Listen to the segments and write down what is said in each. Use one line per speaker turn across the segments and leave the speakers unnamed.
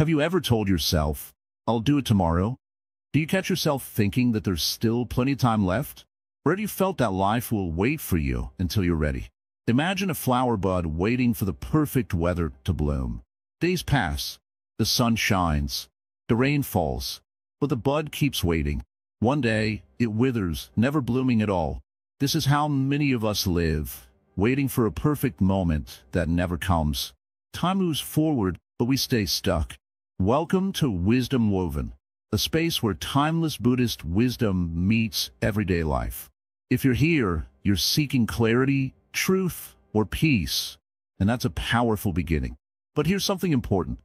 Have you ever told yourself, I'll do it tomorrow? Do you catch yourself thinking that there's still plenty of time left? Or have you felt that life will wait for you until you're ready? Imagine a flower bud waiting for the perfect weather to bloom. Days pass, the sun shines, the rain falls, but the bud keeps waiting. One day, it withers, never blooming at all. This is how many of us live, waiting for a perfect moment that never comes. Time moves forward, but we stay stuck. Welcome to Wisdom Woven, a space where timeless Buddhist wisdom meets everyday life. If you're here, you're seeking clarity, truth, or peace, and that's a powerful beginning. But here's something important.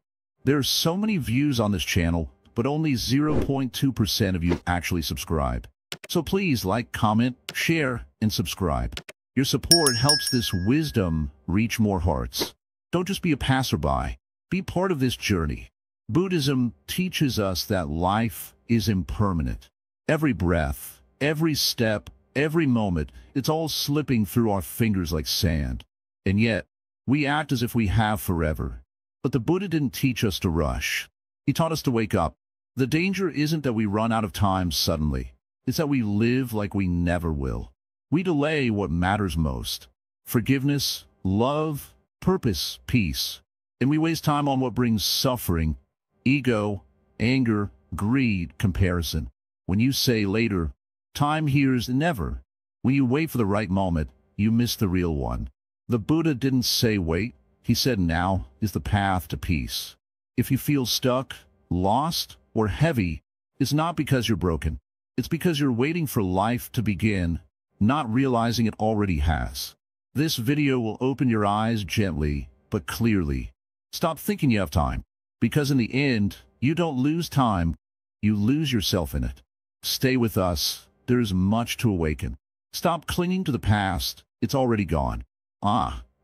There are so many views on this channel, but only 0.2% of you actually subscribe. So please like, comment, share, and subscribe. Your support helps this wisdom reach more hearts. Don't just be a passerby. Be part of this journey. Buddhism teaches us that life is impermanent. Every breath, every step, every moment, it's all slipping through our fingers like sand. And yet, we act as if we have forever. But the Buddha didn't teach us to rush. He taught us to wake up. The danger isn't that we run out of time suddenly. It's that we live like we never will. We delay what matters most. Forgiveness, love, purpose, peace. And we waste time on what brings suffering, ego, anger, greed, comparison. When you say later, time here's never. When you wait for the right moment, you miss the real one. The Buddha didn't say wait. He said now is the path to peace. If you feel stuck, lost, or heavy, it's not because you're broken. It's because you're waiting for life to begin, not realizing it already has. This video will open your eyes gently, but clearly. Stop thinking you have time, because in the end, you don't lose time, you lose yourself in it. Stay with us. There's much to awaken. Stop clinging to the past. It's already gone.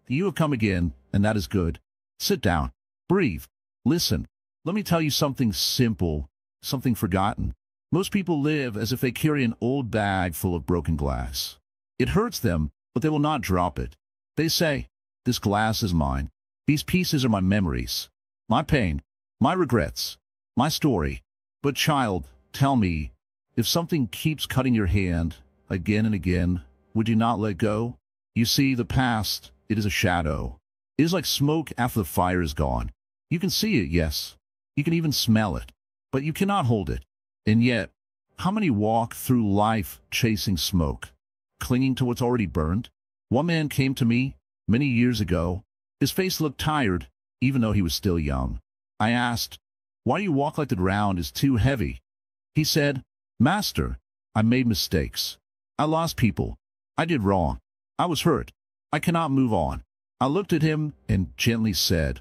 You have come again, and that is good. Sit down. Breathe. Listen. Let me tell you something simple, something forgotten. Most people live as if they carry an old bag full of broken glass. It hurts them, but they will not drop it. They say, this glass is mine. These pieces are my memories, my pain, my regrets, my story. But child, tell me, if something keeps cutting your hand again and again, would you not let go? You see, the past, it is a shadow. It is like smoke after the fire is gone. You can see it, yes. You can even smell it, but you cannot hold it. And yet, how many walk through life chasing smoke, clinging to what's already burned? One man came to me many years ago. His face looked tired, even though he was still young. I asked, why do you walk like the ground is too heavy? He said, Master, I made mistakes. I lost people. I did wrong. I was hurt. I cannot move on. I looked at him and gently said,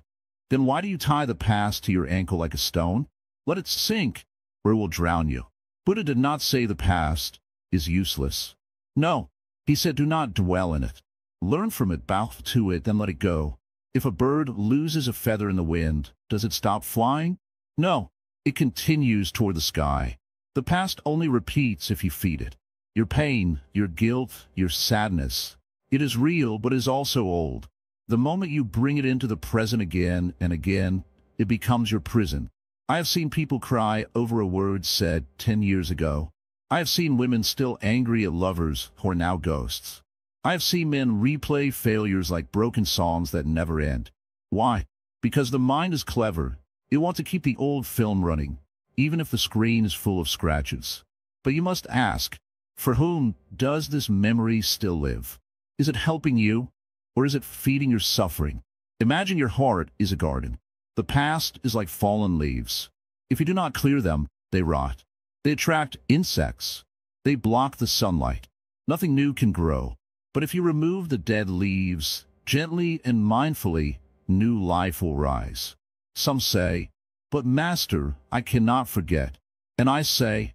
then why do you tie the past to your ankle like a stone? Let it sink, or it will drown you. Buddha did not say the past is useless. No, he said do not dwell in it. Learn from it, bow to it, then let it go. If a bird loses a feather in the wind, does it stop flying? No, it continues toward the sky. The past only repeats if you feed it. Your pain, your guilt, your sadness, it is real but is also old. The moment you bring it into the present again and again, it becomes your prison. I have seen people cry over a word said 10 years ago. I have seen women still angry at lovers who are now ghosts. I have seen men replay failures like broken songs that never end. Why? Because the mind is clever. It wants to keep the old film running, even if the screen is full of scratches. But you must ask, for whom does this memory still live? Is it helping you, or is it feeding your suffering? Imagine your heart is a garden. The past is like fallen leaves. If you do not clear them, they rot. They attract insects. They block the sunlight. Nothing new can grow. But if you remove the dead leaves, gently and mindfully, new life will rise. Some say, but Master, I cannot forget. And I say,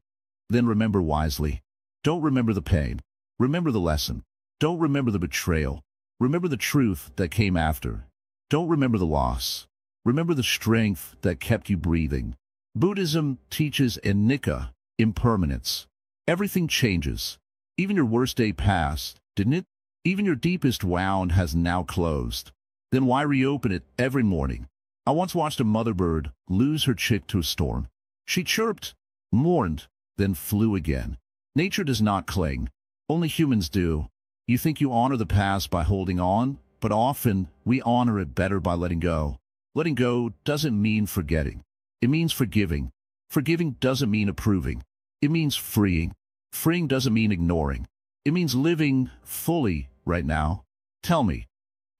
then remember wisely. Don't remember the pain. Remember the lesson. Don't remember the betrayal. Remember the truth that came after. Don't remember the loss. Remember the strength that kept you breathing. Buddhism teaches anicca, impermanence. Everything changes. Even your worst day passed, didn't it? Even your deepest wound has now closed. Then why reopen it every morning? I once watched a mother bird lose her chick to a storm. She chirped, mourned, then flew again. Nature does not cling. Only humans do. You think you honor the past by holding on, but often we honor it better by letting go. Letting go doesn't mean forgetting. It means forgiving. Forgiving doesn't mean approving. It means freeing. Freeing doesn't mean ignoring. It means living fully right now. Tell me,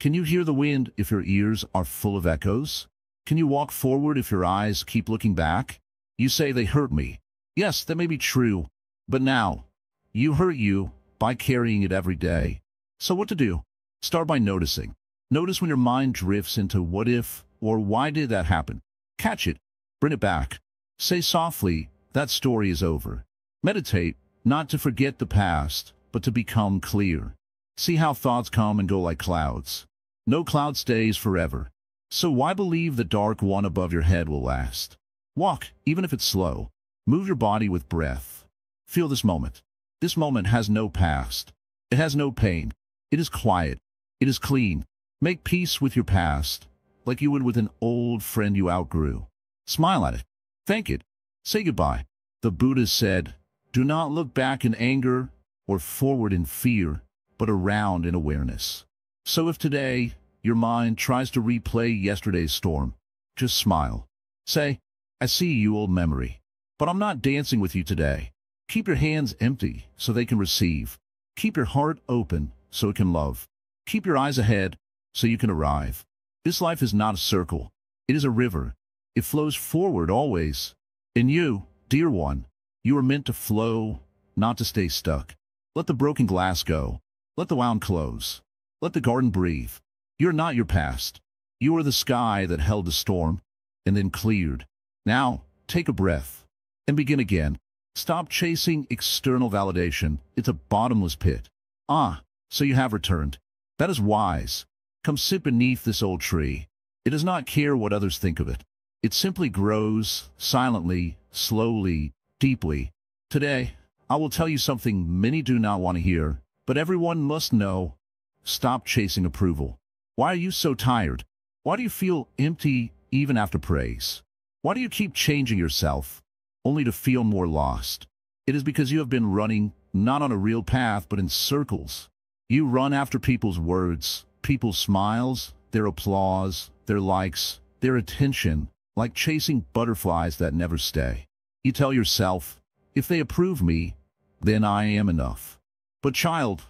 can you hear the wind if your ears are full of echoes? Can you walk forward if your eyes keep looking back? You say they hurt me. Yes, that may be true. But now, you hurt you by carrying it every day. So what to do? Start by noticing. Notice when your mind drifts into what if or why did that happen. Catch it. Bring it back. Say softly, that story is over. Meditate, not to forget the past, but to become clear. See how thoughts come and go like clouds. No cloud stays forever. So why believe the dark one above your head will last? Walk, even if it's slow. Move your body with breath. Feel this moment. This moment has no past. It has no pain. It is quiet. It is clean. Make peace with your past, like you would with an old friend you outgrew. Smile at it. Thank it. Say goodbye. The Buddha said, do not look back in anger or forward in fear, but around in awareness. So if today your mind tries to replay yesterday's storm, just smile. Say, I see you, old memory, but I'm not dancing with you today. Keep your hands empty so they can receive. Keep your heart open so it can love. Keep your eyes ahead so you can arrive. This life is not a circle. It is a river. It flows forward always. And you, dear one, you are meant to flow, not to stay stuck. Let the broken glass go. Let the wound close. Let the garden breathe. You're not your past. You are the sky that held the storm and then cleared. Now, take a breath and begin again. Stop chasing external validation. It's a bottomless pit. Ah, so you have returned. That is wise. Come sit beneath this old tree. It does not care what others think of it. It simply grows, silently, slowly, deeply. Today, I will tell you something many do not want to hear, but everyone must know. Stop chasing approval. Why are you so tired? Why do you feel empty even after praise? Why do you keep changing yourself, only to feel more lost? It is because you have been running, not on a real path, but in circles. You run after people's words, people's smiles, their applause, their likes, their attention, like chasing butterflies that never stay. You tell yourself, if they approve me, then I am enough. But child,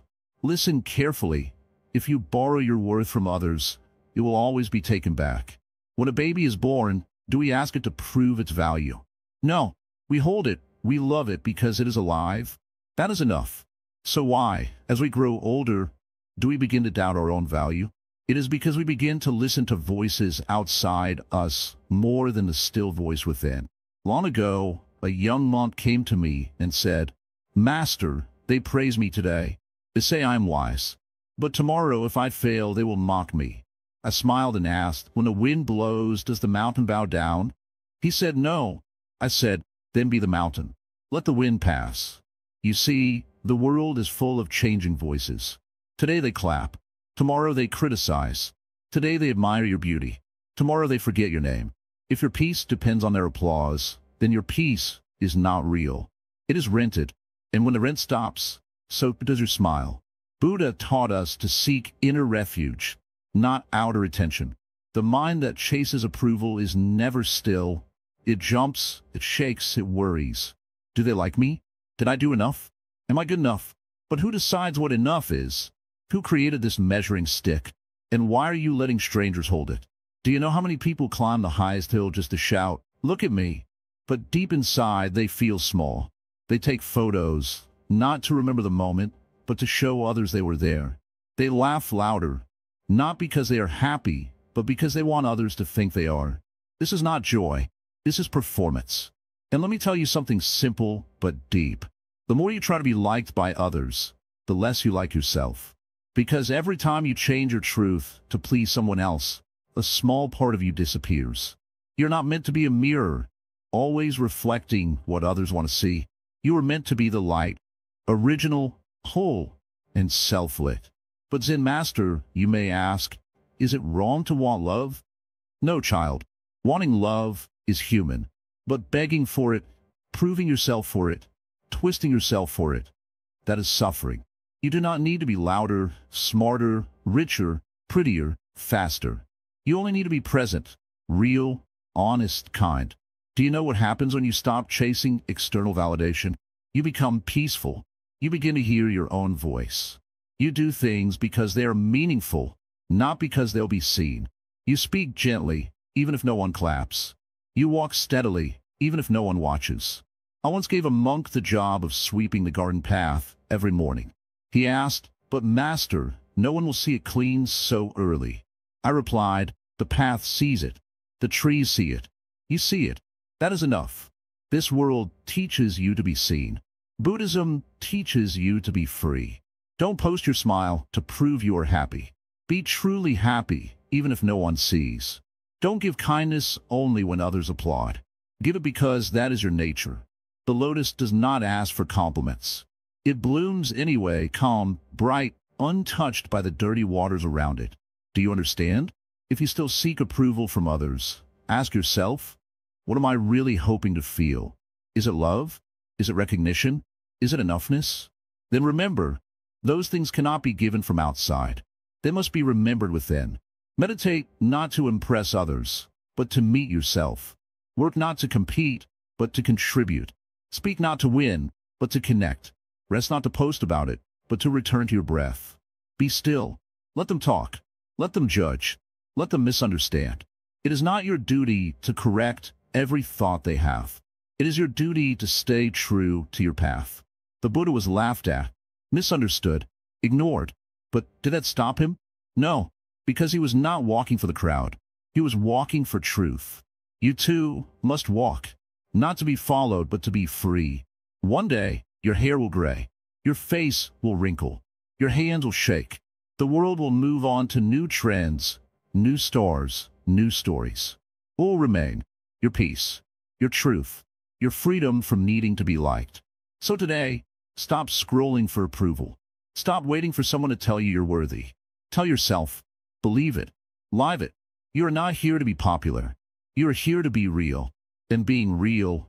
listen carefully. If you borrow your worth from others, it will always be taken back. When a baby is born, do we ask it to prove its value? No, we hold it, we love it because it is alive. That is enough. So why, as we grow older, do we begin to doubt our own value? It is because we begin to listen to voices outside us more than the still voice within. Long ago, a young monk came to me and said, Master, they praise me today. They say I am wise. But tomorrow, if I fail, they will mock me. I smiled and asked, when the wind blows, does the mountain bow down? He said, no. I said, then be the mountain. Let the wind pass. You see, the world is full of changing voices. Today they clap. Tomorrow they criticize. Today they admire your beauty. Tomorrow they forget your name. If your peace depends on their applause, then your peace is not real. It is rented. And when the rent stops, so does your smile. Buddha taught us to seek inner refuge, not outer attention. The mind that chases approval is never still. It jumps, it shakes, it worries. Do they like me? Did I do enough? Am I good enough? But who decides what enough is? Who created this measuring stick? And why are you letting strangers hold it? Do you know how many people climb the highest hill just to shout, look at me? But deep inside, they feel small. They take photos, not to remember the moment, but to show others they were there. They laugh louder, not because they are happy, but because they want others to think they are. This is not joy. This is performance. And let me tell you something simple but deep. The more you try to be liked by others, the less you like yourself. Because every time you change your truth to please someone else, a small part of you disappears. You're not meant to be a mirror, always reflecting what others want to see. You are meant to be the light, original, whole, and self-lit. But Zen Master, you may ask, is it wrong to want love? No, child. Wanting love is human, but begging for it, proving yourself for it, twisting yourself for it, that is suffering. You do not need to be louder, smarter, richer, prettier, faster. You only need to be present, real, honest, kind. Do you know what happens when you stop chasing external validation? You become peaceful. You begin to hear your own voice. You do things because they are meaningful, not because they'll be seen. You speak gently, even if no one claps. You walk steadily, even if no one watches. I once gave a monk the job of sweeping the garden path every morning. He asked, "But Master, no one will see it clean so early." I replied, "The path sees it. The trees see it. You see it. That is enough." This world teaches you to be seen. Buddhism teaches you to be free. Don't post your smile to prove you are happy. Be truly happy, even if no one sees. Don't give kindness only when others applaud. Give it because that is your nature. The lotus does not ask for compliments. It blooms anyway, calm, bright, untouched by the dirty waters around it. Do you understand? If you still seek approval from others, ask yourself, what am I really hoping to feel? Is it love? Is it recognition? Is it enoughness? Then remember, those things cannot be given from outside. They must be remembered within. Meditate not to impress others, but to meet yourself. Work not to compete, but to contribute. Speak not to win, but to connect. Rest not to post about it, but to return to your breath. Be still. Let them talk. Let them judge. Let them misunderstand. It is not your duty to correct every thought they have. It is your duty to stay true to your path. The Buddha was laughed at, misunderstood, ignored. But did that stop him? No, because he was not walking for the crowd. He was walking for truth. You too must walk, not to be followed, but to be free. One day, your hair will gray. Your face will wrinkle. Your hands will shake. The world will move on to new trends, new stars, new stories. What will remain? Your peace, your truth, your freedom from needing to be liked. So today, stop scrolling for approval. Stop waiting for someone to tell you you're worthy. Tell yourself, believe it, live it. You are not here to be popular. You are here to be real. And being real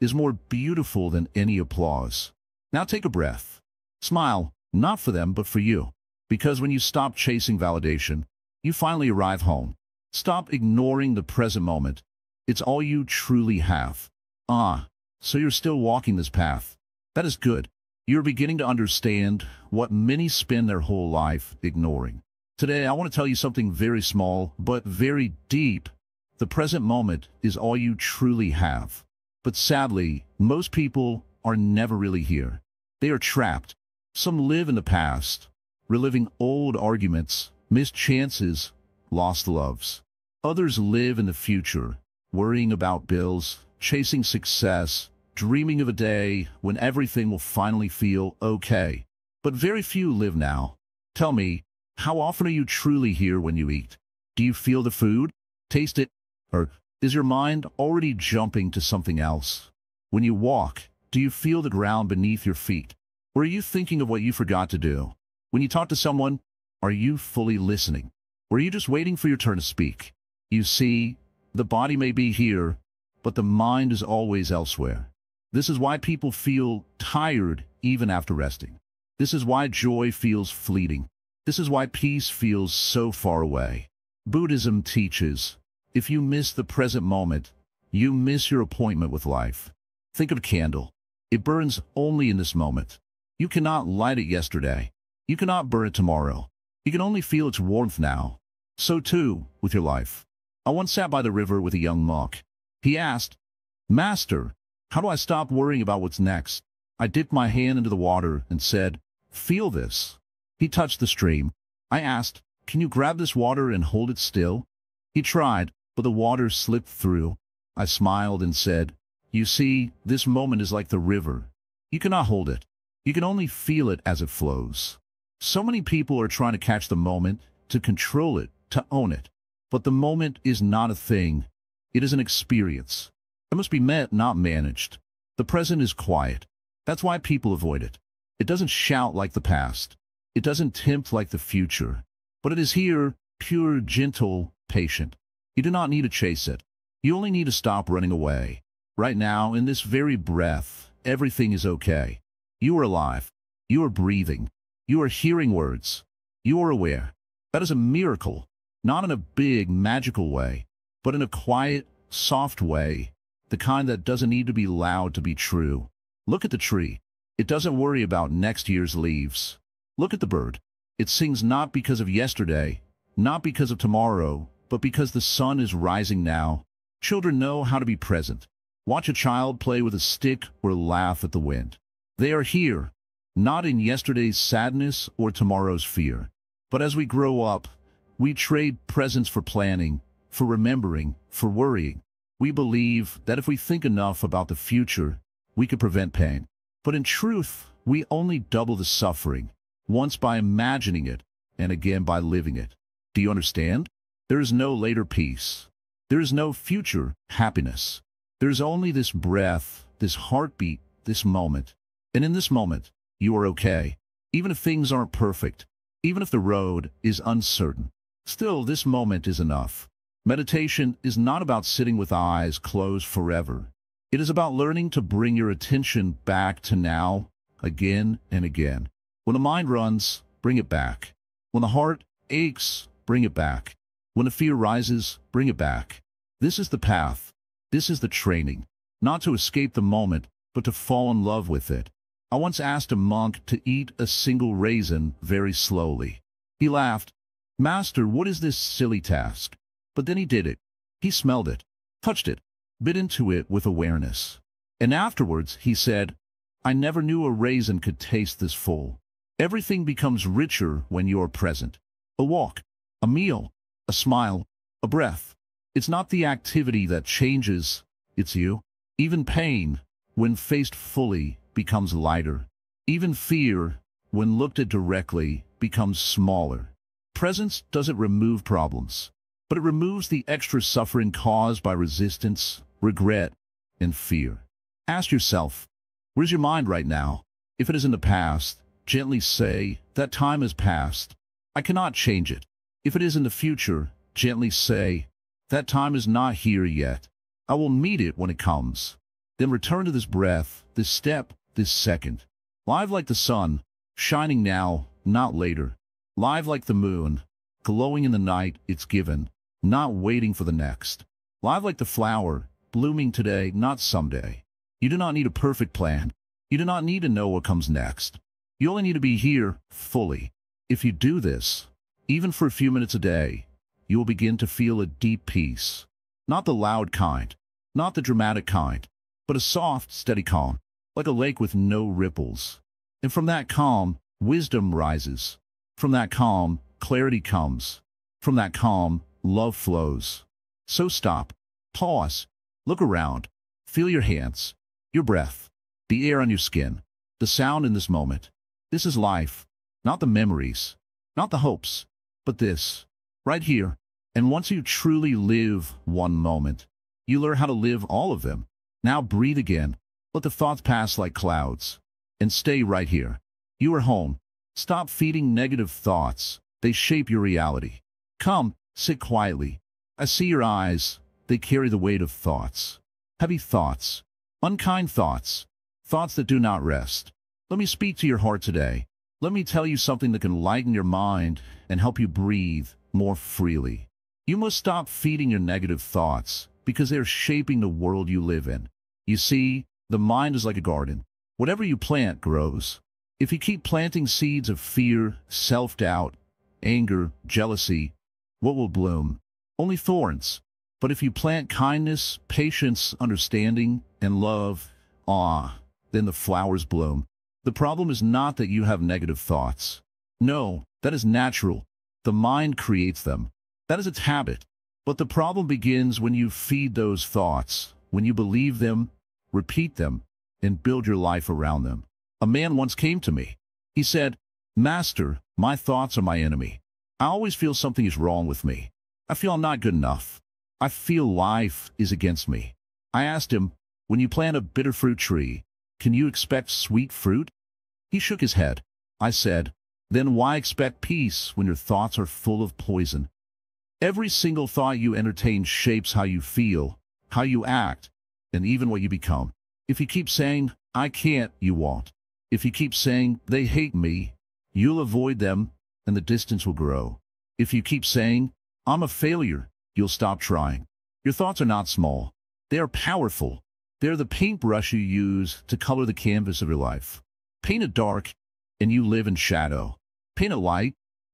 is more beautiful than any applause. Now take a breath. Smile, not for them, but for you. Because when you stop chasing validation, you finally arrive home. Stop ignoring the present moment. It's all you truly have. So you're still walking this path. That is good. You're beginning to understand what many spend their whole life ignoring. Today, I want to tell you something very small, but very deep. The present moment is all you truly have. But sadly, most people are never really here. They are trapped. Some live in the past, reliving old arguments, missed chances, lost loves. Others live in the future, worrying about bills, chasing success, dreaming of a day when everything will finally feel okay. But very few live now. Tell me, how often are you truly here when you eat? Do you feel the food? Taste it? Or is your mind already jumping to something else? When you walk, do you feel the ground beneath your feet? Or are you thinking of what you forgot to do? When you talk to someone, are you fully listening? Or are you just waiting for your turn to speak? You see, the body may be here, but the mind is always elsewhere. This is why people feel tired even after resting. This is why joy feels fleeting. This is why peace feels so far away. Buddhism teaches, if you miss the present moment, you miss your appointment with life. Think of a candle. It burns only in this moment. You cannot light it yesterday. You cannot burn it tomorrow. You can only feel its warmth now. So too with your life. I once sat by the river with a young monk. He asked, "Master, how do I stop worrying about what's next?" I dipped my hand into the water and said, "Feel this." He touched the stream. I asked, "Can you grab this water and hold it still?" He tried, but the water slipped through. I smiled and said, "You see, this moment is like the river. You cannot hold it. You can only feel it as it flows." So many people are trying to catch the moment, to control it, to own it. But the moment is not a thing. It is an experience. It must be met, not managed. The present is quiet. That's why people avoid it. It doesn't shout like the past. It doesn't tempt like the future. But it is here, pure, gentle, patient. You do not need to chase it. You only need to stop running away. Right now, in this very breath, everything is okay. You are alive. You are breathing. You are hearing words. You are aware. That is a miracle, not in a big, magical way, but in a quiet, soft way, the kind that doesn't need to be loud to be true. Look at the tree. It doesn't worry about next year's leaves. Look at the bird. It sings not because of yesterday, not because of tomorrow, but because the sun is rising now. Children know how to be present. Watch a child play with a stick or laugh at the wind. They are here, not in yesterday's sadness or tomorrow's fear. But as we grow up, we trade presence for planning, for remembering, for worrying. We believe that if we think enough about the future, we could prevent pain. But in truth, we only double the suffering, once by imagining it, and again by living it. Do you understand? There is no later peace. There is no future happiness. There is only this breath, this heartbeat, this moment. And in this moment, you are okay. Even if things aren't perfect, even if the road is uncertain, still this moment is enough. Meditation is not about sitting with eyes closed forever. It is about learning to bring your attention back to now, again and again. When the mind runs, bring it back. When the heart aches, bring it back. When the fear rises, bring it back. This is the path. This is the training. Not to escape the moment, but to fall in love with it. I once asked a monk to eat a single raisin very slowly. He laughed. "Master, what is this silly task?" But then he did it. He smelled it, touched it, bit into it with awareness. And afterwards he said, "I never knew a raisin could taste this full." Everything becomes richer when you are present. A walk, a meal, a smile, a breath. It's not the activity that changes, it's you. Even pain, when faced fully, becomes lighter. Even fear, when looked at directly, becomes smaller. Presence doesn't remove problems, but it removes the extra suffering caused by resistance, regret, and fear. Ask yourself, where's your mind right now? If it is in the past, gently say, that time has passed. I cannot change it. If it is in the future, gently say, that time is not here yet. I will meet it when it comes. Then return to this breath, this step, this second. Live like the sun, shining now, not later. Live like the moon, glowing in the night it's given, not waiting for the next. Live like the flower, blooming today, not someday. You do not need a perfect plan. You do not need to know what comes next. You only need to be here, fully. If you do this, even for a few minutes a day, you will begin to feel a deep peace. Not the loud kind, not the dramatic kind, but a soft, steady calm, like a lake with no ripples. And from that calm, wisdom rises. From that calm, clarity comes. From that calm, love flows. So stop, pause, look around, feel your hands, your breath, the air on your skin, the sound in this moment. This is life, not the memories, not the hopes, but this, right here. And once you truly live one moment, you learn how to live all of them. Now breathe again. Let the thoughts pass like clouds. And stay right here. You are home. Stop feeding negative thoughts. They shape your reality. Come, sit quietly. I see your eyes. They carry the weight of thoughts. Heavy thoughts. Unkind thoughts. Thoughts that do not rest. Let me speak to your heart today. Let me tell you something that can lighten your mind and help you breathe more freely. You must stop feeding your negative thoughts because they are shaping the world you live in. You see, the mind is like a garden. Whatever you plant grows. If you keep planting seeds of fear, self-doubt, anger, jealousy, what will bloom? Only thorns. But if you plant kindness, patience, understanding, and love, then the flowers bloom. The problem is not that you have negative thoughts. No, that is natural. The mind creates them. That is its habit. But the problem begins when you feed those thoughts, when you believe them, repeat them, and build your life around them. A man once came to me. He said, "Master, my thoughts are my enemy. I always feel something is wrong with me. I feel I'm not good enough. I feel life is against me." I asked him, "When you plant a bitter fruit tree, can you expect sweet fruit?" He shook his head. I said, "Then why expect peace when your thoughts are full of poison?" Every single thought you entertain shapes how you feel, how you act, and even what you become. If you keep saying, I can't, you won't. If you keep saying, they hate me, you'll avoid them, and the distance will grow. If you keep saying, I'm a failure, you'll stop trying. Your thoughts are not small. They are powerful. They're the paintbrush you use to color the canvas of your life. Paint it dark, and you live in shadow. Paint it light,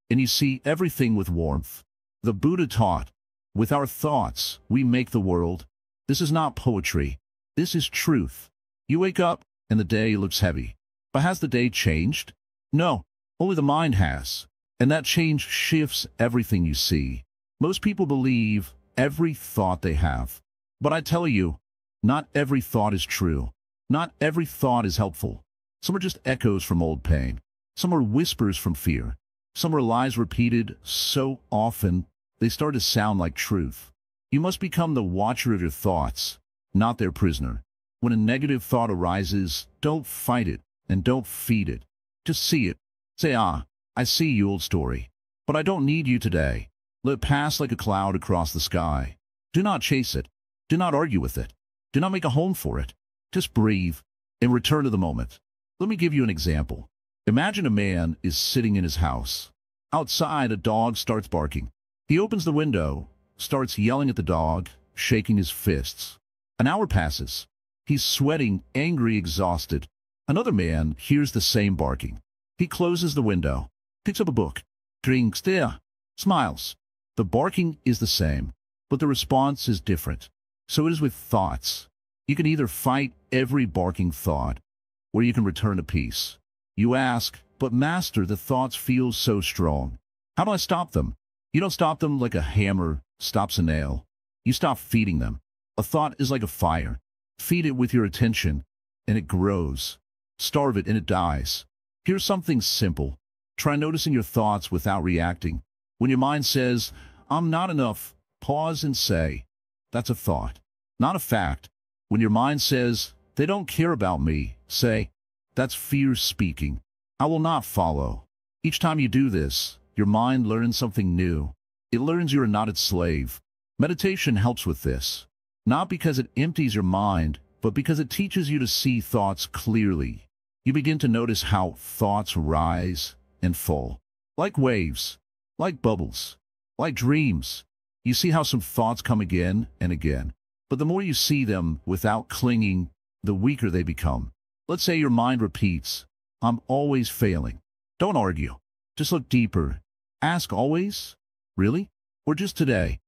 and you see everything with warmth. The Buddha taught, with our thoughts, we make the world. This is not poetry. This is truth. You wake up, and the day looks heavy. But has the day changed? No, only the mind has. And that change shifts everything you see. Most people believe every thought they have. But I tell you, not every thought is true. Not every thought is helpful. Some are just echoes from old pain. Some are whispers from fear. Some are lies repeated so often they start to sound like truth. You must become the watcher of your thoughts, not their prisoner. When a negative thought arises, don't fight it and don't feed it. Just see it. Say, I see you, old story. But I don't need you today. Let it pass like a cloud across the sky. Do not chase it. Do not argue with it. Do not make a home for it. Just breathe and return to the moment. Let me give you an example. Imagine a man is sitting in his house. Outside, a dog starts barking. He opens the window, starts yelling at the dog, shaking his fists. An hour passes. He's sweating, angry, exhausted. Another man hears the same barking. He closes the window, picks up a book, drinks there, smiles. The barking is the same, but the response is different. So it is with thoughts. You can either fight every barking thought, or you can return to peace. You ask, but Master, the thoughts feel so strong. How do I stop them? You don't stop them like a hammer stops a nail. You stop feeding them. A thought is like a fire. Feed it with your attention, and it grows. Starve it, and it dies. Here's something simple. Try noticing your thoughts without reacting. When your mind says, I'm not enough, pause and say, that's a thought, not a fact. When your mind says, they don't care about me, say, that's fear speaking. I will not follow. Each time you do this, your mind learns something new. It learns you are not its slave. Meditation helps with this, not because it empties your mind, but because it teaches you to see thoughts clearly. You begin to notice how thoughts rise and fall, like waves, like bubbles, like dreams. You see how some thoughts come again and again, but the more you see them without clinging, the weaker they become. Let's say your mind repeats, I'm always failing. Don't argue. Just look deeper. Ask always? Really? Or just today?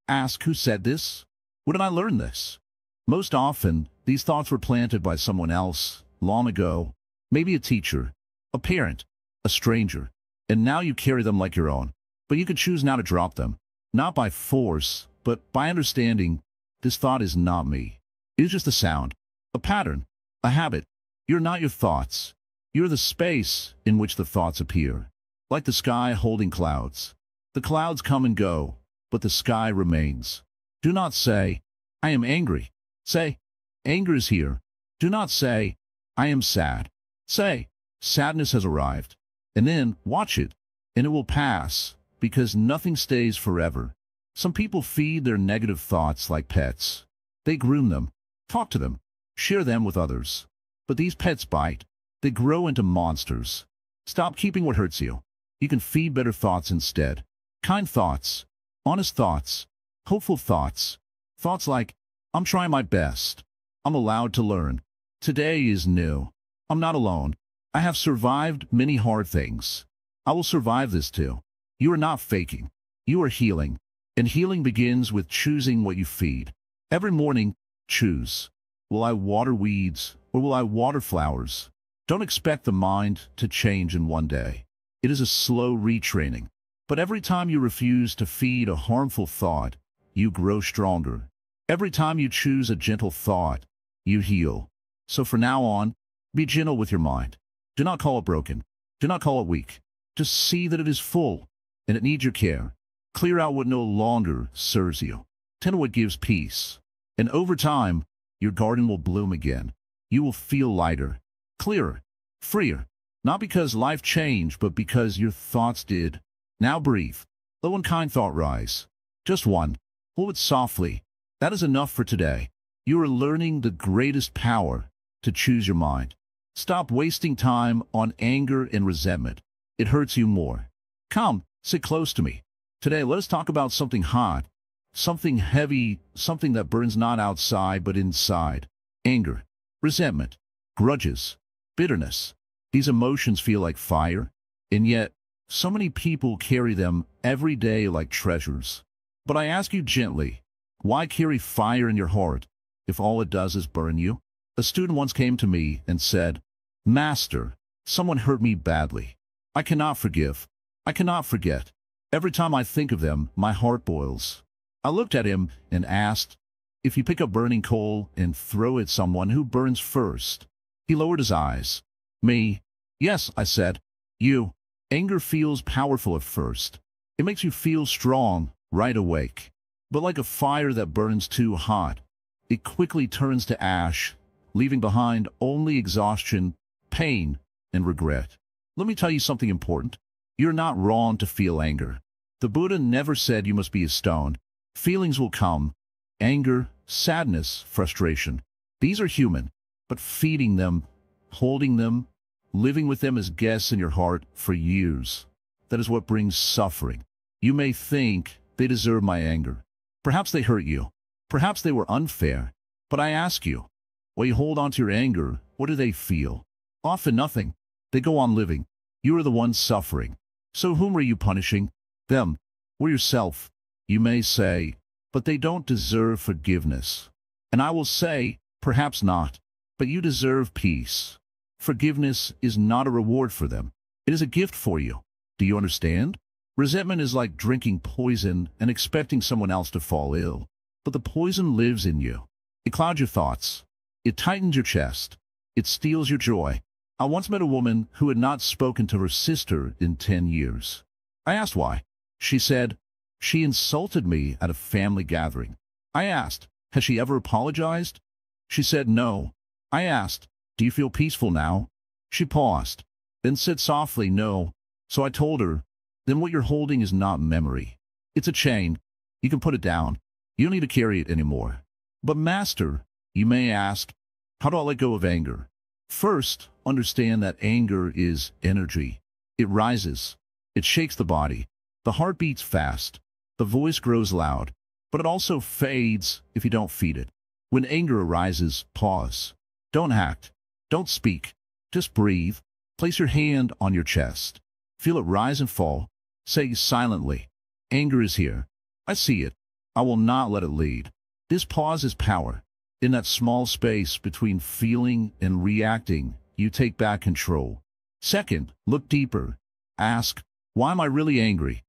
Ask who said this? When did I learn this? Most often, these thoughts were planted by someone else, long ago. Maybe a teacher, a parent, a stranger, and now you carry them like your own. But you can choose now to drop them, not by force, but by understanding, this thought is not me. It is just a sound, a pattern, a habit. You're not your thoughts. You're the space in which the thoughts appear, like the sky holding clouds. The clouds come and go, but the sky remains. Do not say, I am angry. Say, anger is here. Do not say, I am sad. Say, sadness has arrived. And then watch it, and it will pass, because nothing stays forever. Some people feed their negative thoughts like pets. They groom them, talk to them, share them with others. But these pets bite. They grow into monsters. Stop keeping what hurts you. You can feed better thoughts instead. Kind thoughts, honest thoughts, hopeful thoughts. Thoughts like, I'm trying my best. I'm allowed to learn. Today is new. I'm not alone. I have survived many hard things. I will survive this too. You are not faking. You are healing. And healing begins with choosing what you feed. Every morning, choose. Will I water weeds or will I water flowers? Don't expect the mind to change in one day. It is a slow retraining. But every time you refuse to feed a harmful thought, you grow stronger. Every time you choose a gentle thought, you heal. So from now on, be gentle with your mind. Do not call it broken. Do not call it weak. Just see that it is full, and it needs your care. Clear out what no longer serves you. Tend to what gives peace. And over time, your garden will bloom again. You will feel lighter, clearer, freer. Not because life changed, but because your thoughts did. Now breathe. Let one kind thought rise. Just one. Hold it softly. That is enough for today. You are learning the greatest power to choose your mind. Stop wasting time on anger and resentment. It hurts you more. Come, sit close to me. Today, let us talk about something hot, something heavy, something that burns not outside but inside. Anger, resentment, grudges, bitterness. These emotions feel like fire, and yet so many people carry them every day like treasures. But I ask you gently, why carry fire in your heart if all it does is burn you? A student once came to me and said, "Master, someone hurt me badly. I cannot forgive. I cannot forget. Every time I think of them, my heart boils." I looked at him and asked, "If you pick up burning coal and throw it at someone, who burns first?" He lowered his eyes. "Me." "Yes," I said. "You." Anger feels powerful at first. It makes you feel strong, right awake. But like a fire that burns too hot, it quickly turns to ash, leaving behind only exhaustion, pain, and regret. Let me tell you something important. You're not wrong to feel anger. The Buddha never said you must be a stone. Feelings will come. Anger, sadness, frustration. These are human. But feeding them, holding them, living with them as guests in your heart for years, that is what brings suffering. You may think they deserve my anger. Perhaps they hurt you. Perhaps they were unfair. But I ask you, while you hold on to your anger, what do they feel? Often nothing. They go on living. You are the one suffering. So whom are you punishing? Them, or yourself? You may say, but they don't deserve forgiveness. And I will say, perhaps not, but you deserve peace. Forgiveness is not a reward for them. It is a gift for you. Do you understand? Resentment is like drinking poison and expecting someone else to fall ill. But the poison lives in you. It clouds your thoughts. It tightens your chest. It steals your joy. I once met a woman who had not spoken to her sister in 10 years. I asked why. She said, "She insulted me at a family gathering." I asked, "Has she ever apologized?" She said, "No." I asked, "Do you feel peaceful now?" She paused, then said softly, "No." So I told her, "Then what you're holding is not memory. It's a chain. You can put it down. You don't need to carry it anymore." "But Master," you may ask, "how do I let go of anger?" First, understand that anger is energy. It rises. It shakes the body. The heart beats fast. The voice grows loud. But it also fades if you don't feed it. When anger arises, pause. Don't act. Don't speak. Just breathe. Place your hand on your chest. Feel it rise and fall. Say silently, "Anger is here. I see it. I will not let it lead." This pause is power. In that small space between feeling and reacting, you take back control. Second, look deeper. Ask, why am I really angry?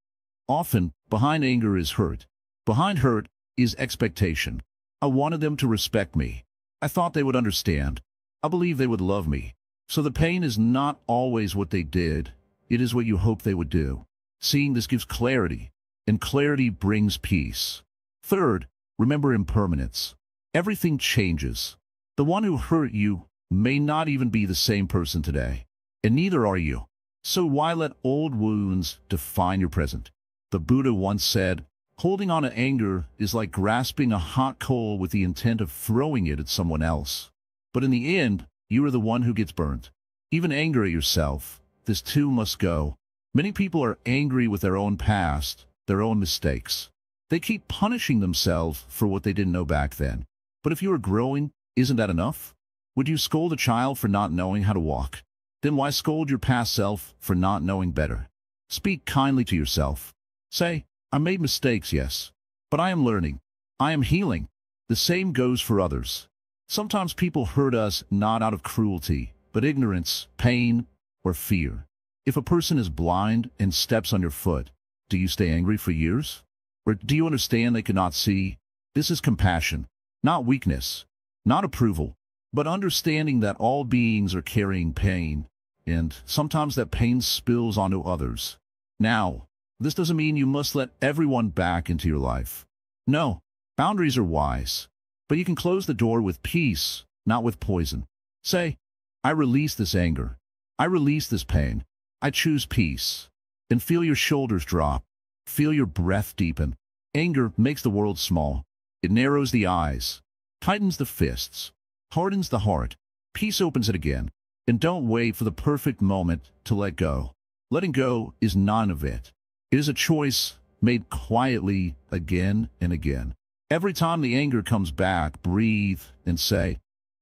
Often, behind anger is hurt. Behind hurt is expectation. I wanted them to respect me. I thought they would understand. I believed they would love me. So the pain is not always what they did. It is what you hope they would do. Seeing this gives clarity, and clarity brings peace. Third, remember impermanence. Everything changes. The one who hurt you may not even be the same person today, and neither are you. So why let old wounds define your present? The Buddha once said, holding on to anger is like grasping a hot coal with the intent of throwing it at someone else. But in the end, you are the one who gets burnt. Even anger at yourself, this too must go. Many people are angry with their own past, their own mistakes. They keep punishing themselves for what they didn't know back then. But if you are growing, isn't that enough? Would you scold a child for not knowing how to walk? Then why scold your past self for not knowing better? Speak kindly to yourself. Say, I made mistakes, yes, but I am learning. I am healing. The same goes for others. Sometimes people hurt us not out of cruelty, but ignorance, pain, or fear. If a person is blind and steps on your foot, do you stay angry for years? Or do you understand they cannot see? This is compassion, not weakness, not approval, but understanding that all beings are carrying pain, and sometimes that pain spills onto others. Now, this doesn't mean you must let everyone back into your life. No, boundaries are wise, but you can close the door with peace, not with poison. Say, I release this anger. I release this pain. I choose peace. And feel your shoulders drop. Feel your breath deepen. Anger makes the world small. It narrows the eyes, tightens the fists, hardens the heart. Peace opens it again. And don't wait for the perfect moment to let go. Letting go is none of it. It is a choice made quietly again and again. Every time the anger comes back, breathe and say,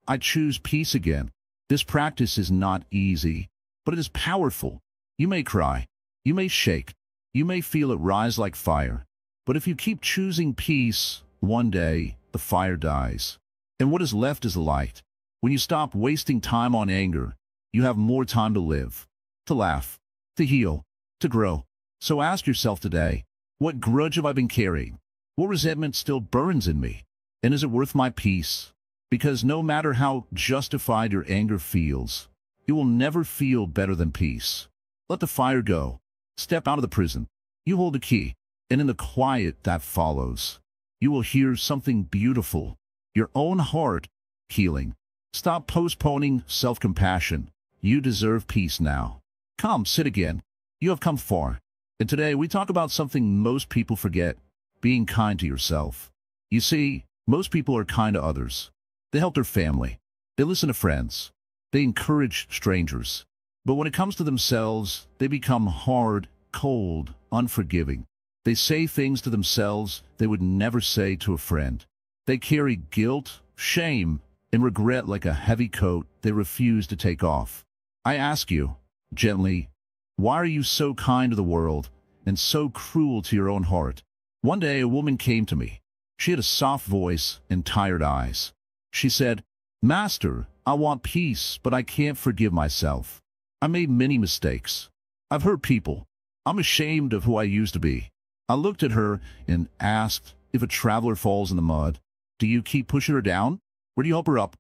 I choose peace again. This practice is not easy, but it is powerful. You may cry, you may shake, you may feel it rise like fire. But if you keep choosing peace, one day the fire dies. And what is left is light. When you stop wasting time on anger, you have more time to live, to laugh, to heal, to grow. So ask yourself today, what grudge have I been carrying? What resentment still burns in me? And is it worth my peace? Because no matter how justified your anger feels, you will never feel better than peace. Let the fire go. Step out of the prison. You hold the key, and in the quiet that follows, you will hear something beautiful, your own heart healing. Stop postponing self-compassion. You deserve peace now. Come, sit again. You have come far. And today we talk about something most people forget, being kind to yourself. You see, most people are kind to others. They help their family. They listen to friends. They encourage strangers. But when it comes to themselves, they become hard, cold, unforgiving. They say things to themselves they would never say to a friend. They carry guilt, shame, and regret like a heavy coat they refuse to take off. I ask you, gently, why are you so kind to the world and so cruel to your own heart? One day a woman came to me. She had a soft voice and tired eyes. She said, Master, I want peace, but I can't forgive myself. I made many mistakes. I've hurt people. I'm ashamed of who I used to be. I looked at her and asked, if a traveler falls in the mud, do you keep pushing her down? Or do you help her up?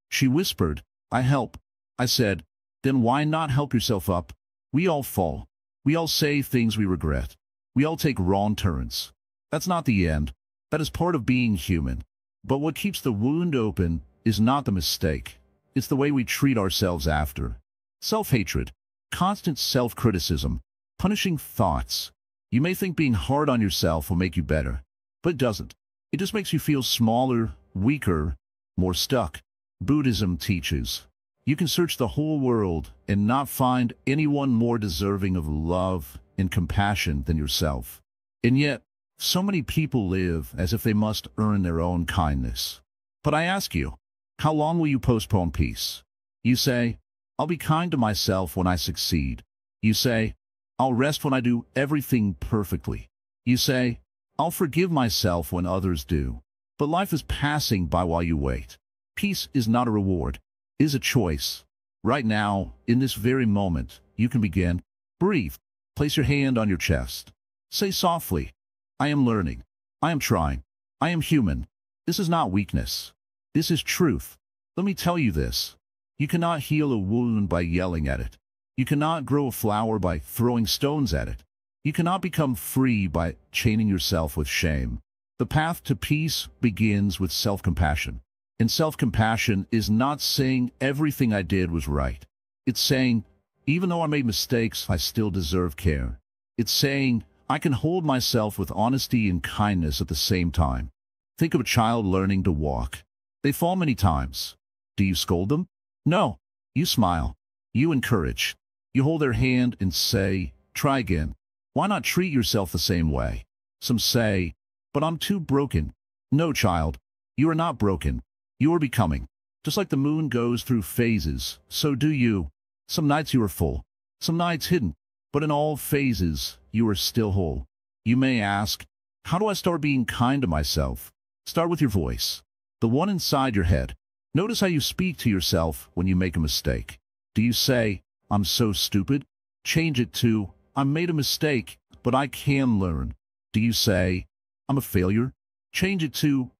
She whispered, I help. I said, then why not help yourself up? We all fall. We all say things we regret. We all take wrong turns. That's not the end. That is part of being human. But what keeps the wound open is not the mistake. It's the way we treat ourselves after. Self-hatred, constant self-criticism, punishing thoughts. You may think being hard on yourself will make you better, but it doesn't. It just makes you feel smaller, weaker, more stuck. Buddhism teaches you can search the whole world and not find anyone more deserving of love and compassion than yourself. And yet, so many people live as if they must earn their own kindness. But I ask you, how long will you postpone peace? You say, I'll be kind to myself when I succeed. You say, I'll rest when I do everything perfectly. You say, I'll forgive myself when others do. But life is passing by while you wait. Peace is not a reward. It is a choice. Right now, in this very moment, you can begin. Breathe. Place your hand on your chest. Say softly, I am learning. I am trying. I am human. This is not weakness. This is truth. Let me tell you this. You cannot heal a wound by yelling at it. You cannot grow a flower by throwing stones at it. You cannot become free by chaining yourself with shame. The path to peace begins with self-compassion. And self-compassion is not saying everything I did was right. It's saying, even though I made mistakes, I still deserve care. It's saying, I can hold myself with honesty and kindness at the same time. Think of a child learning to walk. They fall many times. Do you scold them? No. You smile. You encourage. You hold their hand and say, try again. Why not treat yourself the same way? Some say, but I'm too broken. No, child. You are not broken. You are becoming. Just like the moon goes through phases, so do you. Some nights you are full. Some nights hidden. But in all phases, you are still whole. You may ask, how do I start being kind to myself? Start with your voice. The one inside your head. Notice how you speak to yourself when you make a mistake. Do you say, I'm so stupid? Change it to, I made a mistake, but I can learn. Do you say, I'm a failure? Change it to,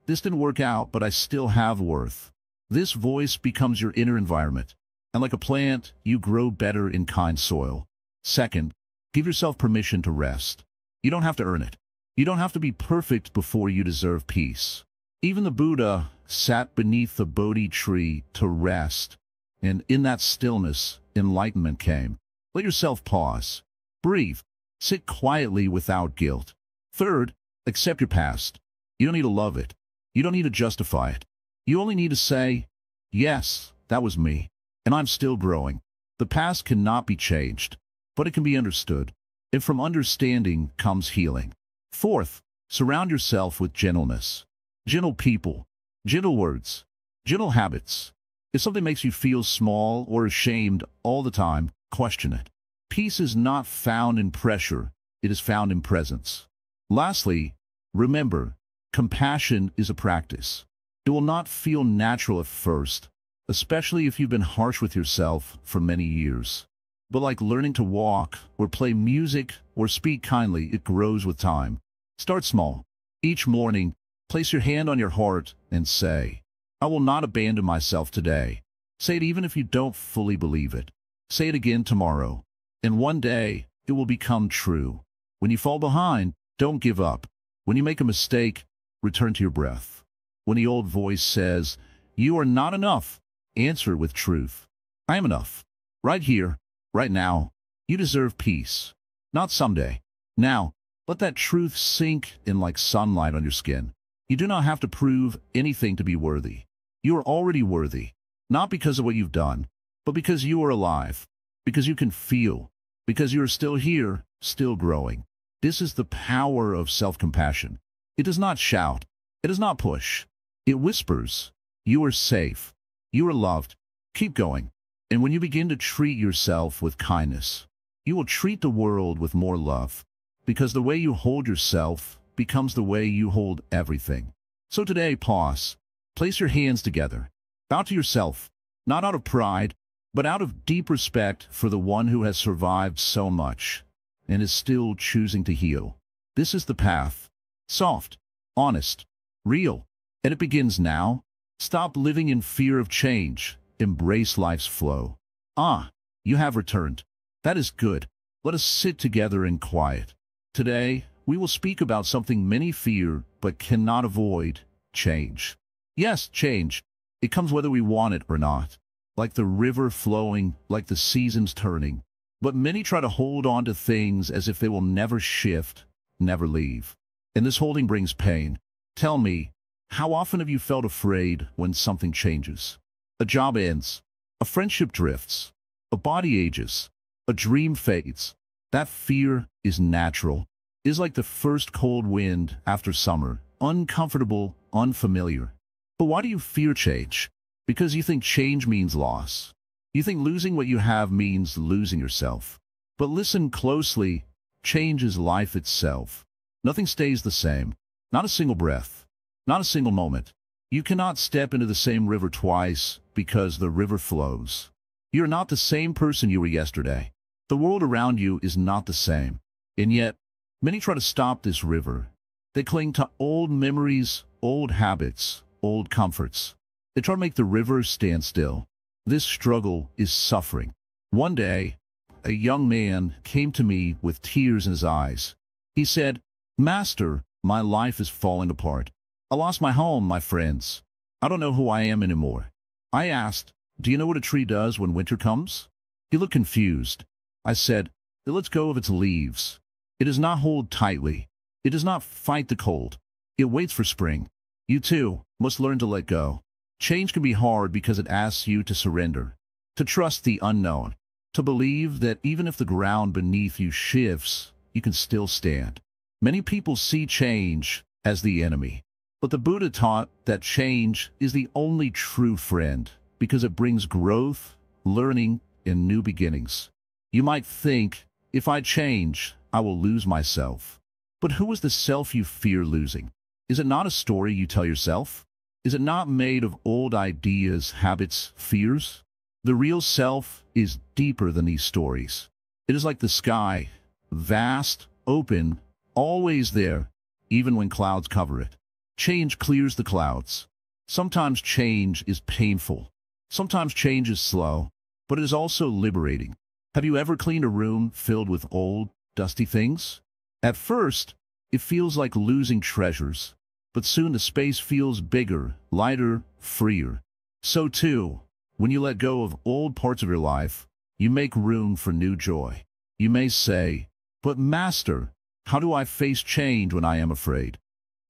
this didn't work out, but I still have worth. This voice becomes your inner environment. And like a plant, you grow better in kind soil. Second, give yourself permission to rest. You don't have to earn it. You don't have to be perfect before you deserve peace. Even the Buddha sat beneath the Bodhi tree to rest, and in that stillness, enlightenment came. Let yourself pause. Breathe. Sit quietly without guilt. Third, accept your past. You don't need to love it. You don't need to justify it. You only need to say, yes, that was me, and I'm still growing. The past cannot be changed, but it can be understood. And from understanding comes healing. Fourth, surround yourself with gentleness. Gentle people, gentle words, gentle habits. If something makes you feel small or ashamed all the time, question it. Peace is not found in pressure, it is found in presence. Lastly, remember, compassion is a practice. It will not feel natural at first, especially if you've been harsh with yourself for many years. But like learning to walk, or play music, or speak kindly, it grows with time. Start small. Each morning, place your hand on your heart and say, I will not abandon myself today. Say it even if you don't fully believe it. Say it again tomorrow. And one day, it will become true. When you fall behind, don't give up. When you make a mistake, return to your breath. When the old voice says, you are not enough, answer with truth. I am enough. Right here, right now. You deserve peace. Not someday. Now, let that truth sink in like sunlight on your skin. You do not have to prove anything to be worthy. You are already worthy, not because of what you've done, but because you are alive, because you can feel, because you are still here, still growing. This is the power of self-compassion. It does not shout. It does not push. It whispers, you are safe. You are loved. Keep going. And when you begin to treat yourself with kindness, you will treat the world with more love, because the way you hold yourself becomes the way you hold everything. So today, pause. Place your hands together. Bow to yourself, not out of pride, but out of deep respect for the one who has survived so much and is still choosing to heal. This is the path. Soft, honest, real, and it begins now. Stop living in fear of change. Embrace life's flow. Ah, you have returned. That is good. Let us sit together in quiet. Today, we will speak about something many fear but cannot avoid: change. Yes, change. It comes whether we want it or not. Like the river flowing, like the seasons turning. But many try to hold on to things as if they will never shift, never leave. And this holding brings pain. Tell me, how often have you felt afraid when something changes? A job ends, a friendship drifts, a body ages, a dream fades. That fear is natural. It is like the first cold wind after summer, uncomfortable, unfamiliar. But why do you fear change? Because you think change means loss. You think losing what you have means losing yourself. But listen closely, change is life itself. Nothing stays the same. Not a single breath. Not a single moment. You cannot step into the same river twice because the river flows. You are not the same person you were yesterday. The world around you is not the same. And yet, many try to stop this river. They cling to old memories, old habits, old comforts. They try to make the river stand still. This struggle is suffering. One day, a young man came to me with tears in his eyes. He said, Master, my life is falling apart. I lost my home, my friends. I don't know who I am anymore. I asked, do you know what a tree does when winter comes? He looked confused. I said, it lets go of its leaves. It does not hold tightly. It does not fight the cold. It waits for spring. You too must learn to let go. Change can be hard because it asks you to surrender, to trust the unknown, to believe that even if the ground beneath you shifts, you can still stand. Many people see change as the enemy, but the Buddha taught that change is the only true friend because it brings growth, learning, and new beginnings. You might think, if I change, I will lose myself. But who is the self you fear losing? Is it not a story you tell yourself? Is it not made of old ideas, habits, fears? The real self is deeper than these stories. It is like the sky, vast, open, always there, even when clouds cover it. Change clears the clouds. Sometimes change is painful. Sometimes change is slow, but it is also liberating. Have you ever cleaned a room filled with old, dusty things? At first, it feels like losing treasures. But soon the space feels bigger, lighter, freer. So too, when you let go of old parts of your life, you make room for new joy. You may say, but Master, how do I face change when I am afraid?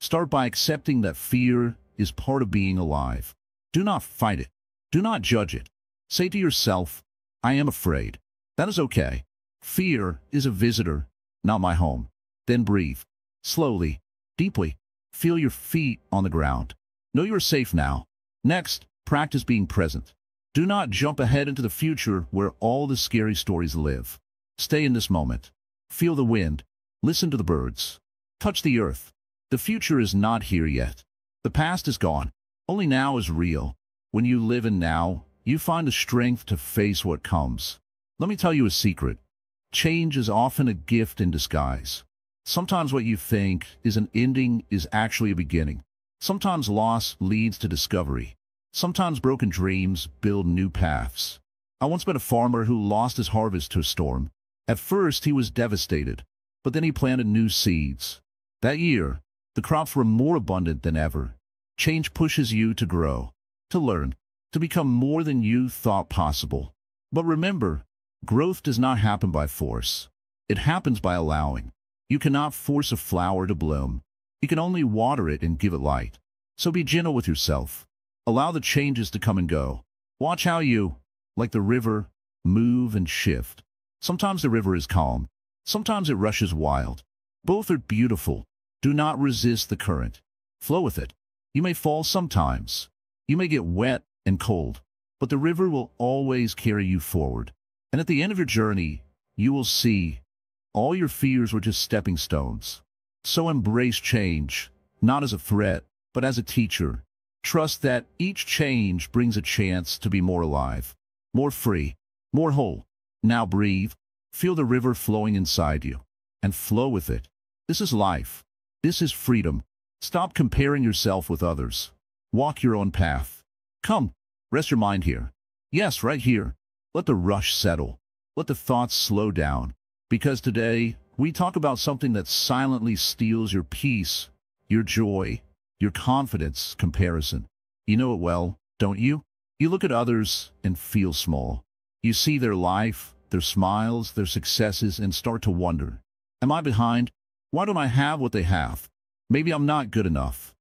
Start by accepting that fear is part of being alive. Do not fight it. Do not judge it. Say to yourself, I am afraid. That is okay. Fear is a visitor, not my home. Then breathe. Slowly, deeply. Feel your feet on the ground. Know you are safe now. Next, practice being present. Do not jump ahead into the future where all the scary stories live. Stay in this moment. Feel the wind. Listen to the birds. Touch the earth. The future is not here yet. The past is gone. Only now is real. When you live in now, you find the strength to face what comes. Let me tell you a secret. Change is often a gift in disguise. Sometimes what you think is an ending is actually a beginning. Sometimes loss leads to discovery. Sometimes broken dreams build new paths. I once met a farmer who lost his harvest to a storm. At first he was devastated, but then he planted new seeds. That year, the crops were more abundant than ever. Change pushes you to grow, to learn, to become more than you thought possible. But remember, growth does not happen by force. It happens by allowing. You cannot force a flower to bloom. You can only water it and give it light. So be gentle with yourself. Allow the changes to come and go. Watch how you, like the river, move and shift. Sometimes the river is calm. Sometimes it rushes wild. Both are beautiful. Do not resist the current. Flow with it. You may fall sometimes. You may get wet and cold. But the river will always carry you forward. And at the end of your journey, you will see all your fears were just stepping stones. So embrace change, not as a threat, but as a teacher. Trust that each change brings a chance to be more alive, more free, more whole. Now breathe, feel the river flowing inside you, and flow with it. This is life. This is freedom. Stop comparing yourself with others. Walk your own path. Come, rest your mind here. Yes, right here. Let the rush settle. Let the thoughts slow down. Because today, we talk about something that silently steals your peace, your joy, your confidence, comparison. You know it well, don't you? You look at others and feel small. You see their life, their smiles, their successes, and start to wonder, am I behind? Why don't I have what they have? Maybe I'm not good enough.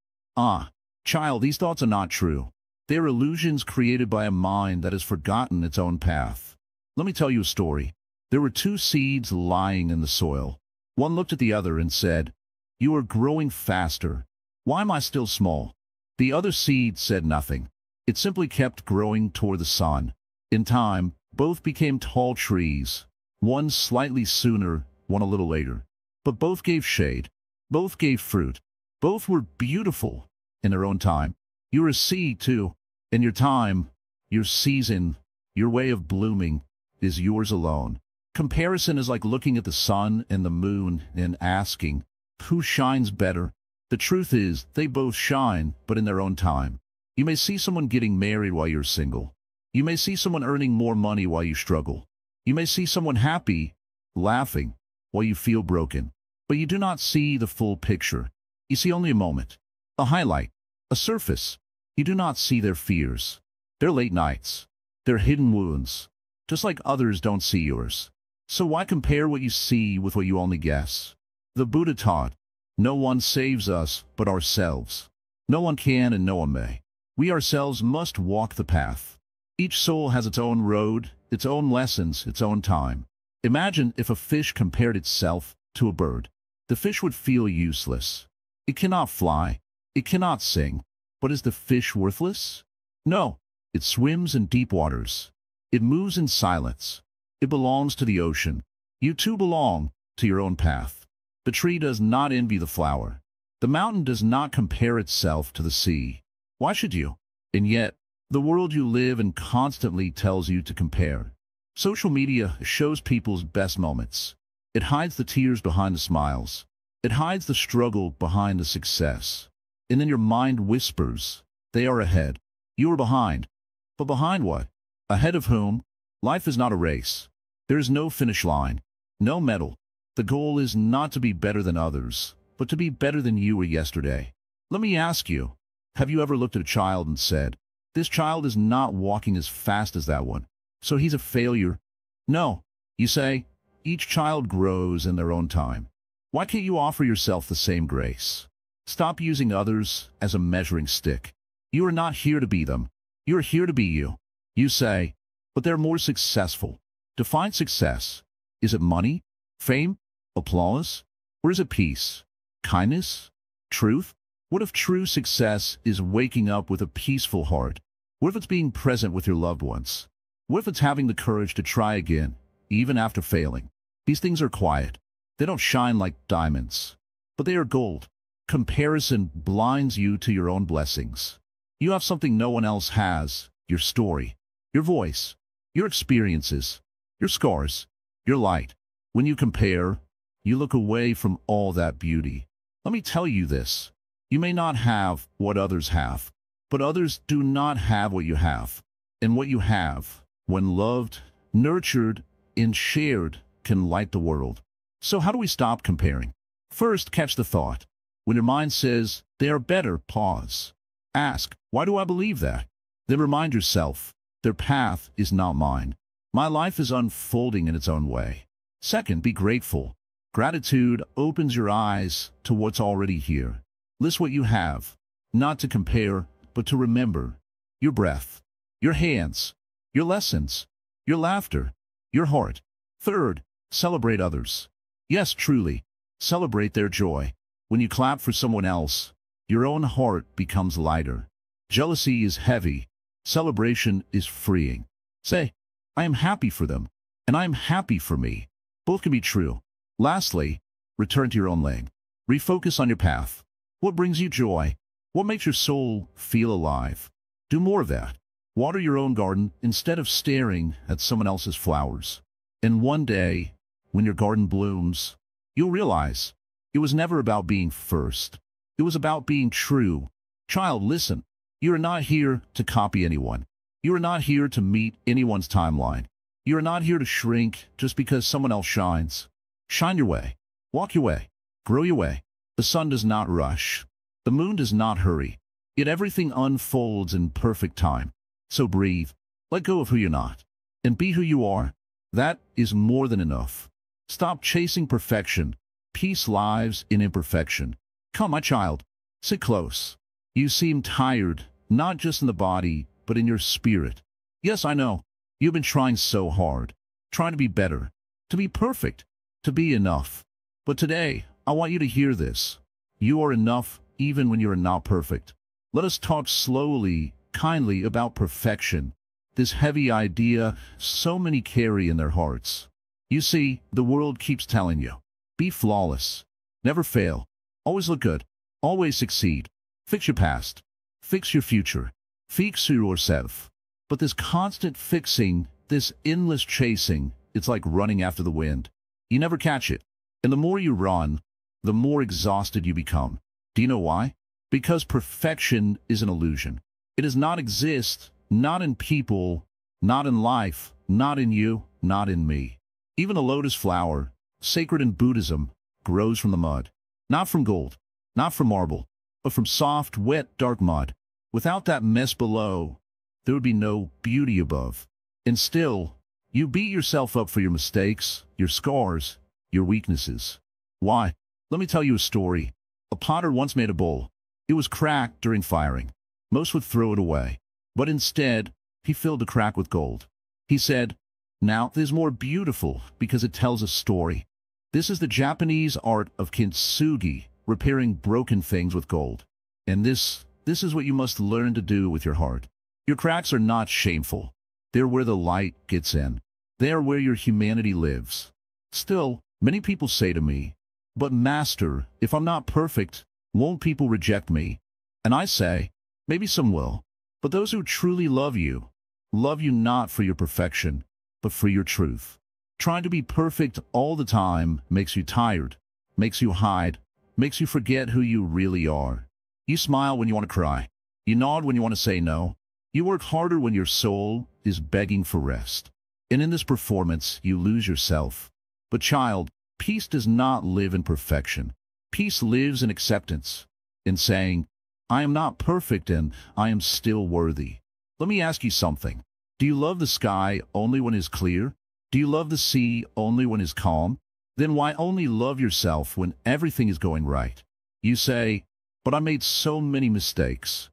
Child, these thoughts are not true. They are illusions created by a mind that has forgotten its own path. Let me tell you a story. There were two seeds lying in the soil. One looked at the other and said, "You are growing faster. Why am I still small?" The other seed said nothing. It simply kept growing toward the sun. In time, both became tall trees, one slightly sooner, one a little later. But both gave shade. Both gave fruit. Both were beautiful in their own time. You are a seed, too. In your time, your season, your way of blooming is yours alone. Comparison is like looking at the sun and the moon and asking, who shines better? The truth is, they both shine, but in their own time. You may see someone getting married while you're single. You may see someone earning more money while you struggle. You may see someone happy, laughing, while you feel broken. But you do not see the full picture. You see only a moment, a highlight, a surface. You do not see their fears, their late nights, their hidden wounds, just like others don't see yours. So why compare what you see with what you only guess? The Buddha taught, no one saves us but ourselves. No one can and no one may. We ourselves must walk the path. Each soul has its own road, its own lessons, its own time. Imagine if a fish compared itself to a bird. The fish would feel useless. It cannot fly. It cannot sing. But is the fish worthless? No. It swims in deep waters. It moves in silence. It belongs to the ocean. You too belong to your own path. The tree does not envy the flower. The mountain does not compare itself to the sea. Why should you? And yet, the world you live in constantly tells you to compare. Social media shows people's best moments. It hides the tears behind the smiles. It hides the struggle behind the success. And then your mind whispers, they are ahead. You are behind. But behind what? Ahead of whom? Life is not a race. There is no finish line, no medal. The goal is not to be better than others, but to be better than you were yesterday. Let me ask you, have you ever looked at a child and said, this child is not walking as fast as that one, so he's a failure? No. You say, each child grows in their own time. Why can't you offer yourself the same grace? Stop using others as a measuring stick. You are not here to be them. You are here to be you. You say, but they're more successful. Define success. Is it money, fame, applause? Or is it peace, kindness, truth? What if true success is waking up with a peaceful heart? What if it's being present with your loved ones? What if it's having the courage to try again, even after failing? These things are quiet. They don't shine like diamonds, but they are gold. Comparison blinds you to your own blessings. You have something no one else has: your story, your voice, your experiences, your scars, your light. When you compare, you look away from all that beauty. Let me tell you this: you may not have what others have, but others do not have what you have. And what you have, when loved, nurtured, and shared, can light the world. So how do we stop comparing? First, catch the thought. When your mind says, they are better, pause. Ask, why do I believe that? Then remind yourself, their path is not mine. My life is unfolding in its own way. Second, be grateful. Gratitude opens your eyes to what's already here. List what you have, not to compare, but to remember. Your breath, your hands, your lessons, your laughter, your heart. Third, celebrate others. Yes, truly, celebrate their joy. When you clap for someone else, your own heart becomes lighter. Jealousy is heavy. Celebration is freeing. Say, I am happy for them, and I am happy for me. Both can be true. Lastly, return to your own lane. Refocus on your path. What brings you joy? What makes your soul feel alive? Do more of that. Water your own garden instead of staring at someone else's flowers. And one day, when your garden blooms, you'll realize it was never about being first. It was about being true. Child, listen. You are not here to copy anyone. You are not here to meet anyone's timeline. You are not here to shrink just because someone else shines. Shine your way. Walk your way. Grow your way. The sun does not rush. The moon does not hurry. Yet everything unfolds in perfect time. So breathe. Let go of who you're not. And be who you are. That is more than enough. Stop chasing perfection. Peace lives in imperfection. Come, my child. Sit close. You seem tired, not just in the body, but in your spirit. Yes, I know. You've been trying so hard. Trying to be better. To be perfect. To be enough. But today, I want you to hear this. You are enough even when you are not perfect. Let us talk slowly, kindly about perfection. This heavy idea so many carry in their hearts. You see, the world keeps telling you, be flawless. Never fail. Always look good. Always succeed. Fix your past. Fix your future. Fix yourself. But this constant fixing, this endless chasing, it's like running after the wind. You never catch it. And the more you run, the more exhausted you become. Do you know why? Because perfection is an illusion. It does not exist, not in people, not in life, not in you, not in me. Even a lotus flower, sacred in Buddhism, grows from the mud. Not from gold, not from marble, but from soft, wet, dark mud. Without that mess below, there would be no beauty above. And still, you beat yourself up for your mistakes, your scars, your weaknesses. Why? Let me tell you a story. A potter once made a bowl. It was cracked during firing. Most would throw it away. But instead, he filled the crack with gold. He said, now this is more beautiful because it tells a story. This is the Japanese art of kintsugi, repairing broken things with gold. And this is what you must learn to do with your heart. Your cracks are not shameful. They're where the light gets in. They are where your humanity lives. Still, many people say to me, but Master, if I'm not perfect, won't people reject me? And I say, maybe some will. But those who truly love you not for your perfection, but for your truth. Trying to be perfect all the time makes you tired, makes you hide, makes you forget who you really are. You smile when you want to cry. You nod when you want to say no. You work harder when your soul is begging for rest. And in this performance, you lose yourself. But child, peace does not live in perfection. Peace lives in acceptance, in saying, I am not perfect and I am still worthy. Let me ask you something. Do you love the sky only when it is clear? Do you love the sea only when it is calm? Then why only love yourself when everything is going right? You say, but I made so many mistakes.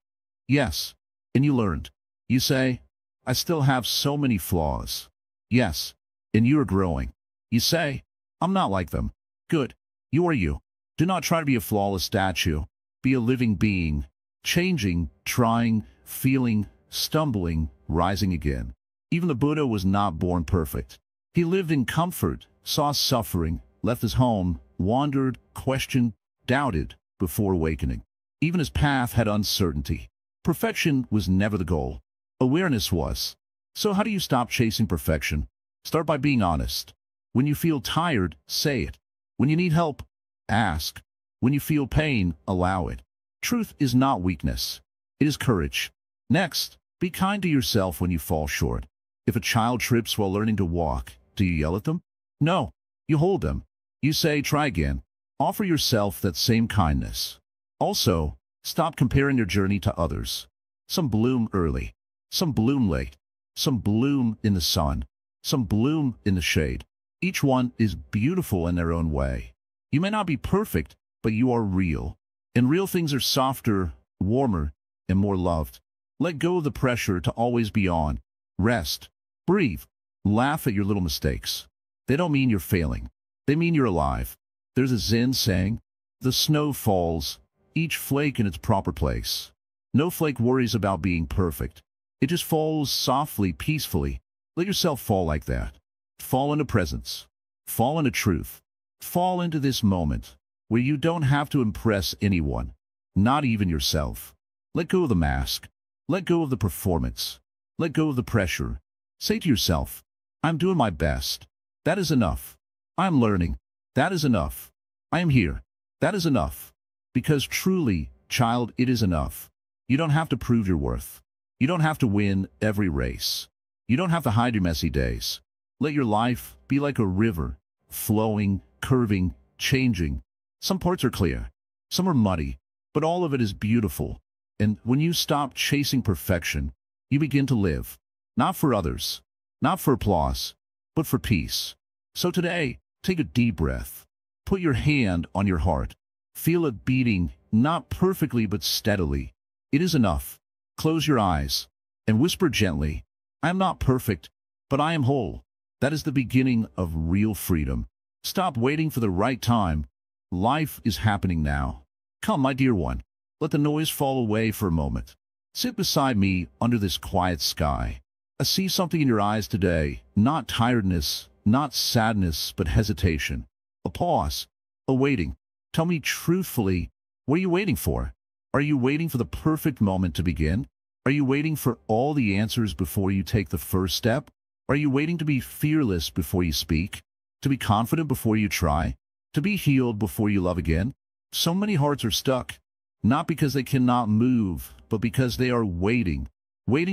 Yes, and you learned. You say, I still have so many flaws. Yes, and you are growing. You say, I'm not like them. Good, you are you. Do not try to be a flawless statue. Be a living being, changing, trying, feeling, stumbling, rising again. Even the Buddha was not born perfect. He lived in comfort, saw suffering, left his home, wandered, questioned, doubted before awakening. Even his path had uncertainty. Perfection was never the goal. Awareness was. So how do you stop chasing perfection? Start by being honest. When you feel tired, say it. When you need help, ask. When you feel pain, allow it. Truth is not weakness. It is courage. Next, be kind to yourself when you fall short. If a child trips while learning to walk, do you yell at them? No. You hold them. You say, try again. Offer yourself that same kindness. Also, stop comparing your journey to others. Some bloom early. Some bloom late. Some bloom in the sun. Some bloom in the shade. Each one is beautiful in their own way. You may not be perfect, but you are real. And real things are softer, warmer, and more loved. Let go of the pressure to always be on. Rest. Breathe. Laugh at your little mistakes. They don't mean you're failing. They mean you're alive. There's a Zen saying, the snow falls, each flake in its proper place. No flake worries about being perfect. It just falls softly, peacefully. Let yourself fall like that. Fall into presence. Fall into truth. Fall into this moment where you don't have to impress anyone, not even yourself. Let go of the mask. Let go of the performance. Let go of the pressure. Say to yourself, I'm doing my best. That is enough. I'm learning. That is enough. I am here. That is enough. Because truly, child, it is enough. You don't have to prove your worth. You don't have to win every race. You don't have to hide your messy days. Let your life be like a river, flowing, curving, changing. Some parts are clear. Some are muddy. But all of it is beautiful. And when you stop chasing perfection, you begin to live. Not for others. Not for applause. But for peace. So today, take a deep breath. Put your hand on your heart. Feel it beating, not perfectly but steadily. It is enough. Close your eyes and whisper gently, I am not perfect, but I am whole. That is the beginning of real freedom. Stop waiting for the right time. Life is happening now. Come, my dear one. Let the noise fall away for a moment. Sit beside me under this quiet sky. I see something in your eyes today, not tiredness, not sadness, but hesitation. A pause, a waiting. Tell me truthfully, what are you waiting for? Are you waiting for the perfect moment to begin? Are you waiting for all the answers before you take the first step? Are you waiting to be fearless before you speak? To be confident before you try? To be healed before you love again? So many hearts are stuck, not because they cannot move, but because they are waiting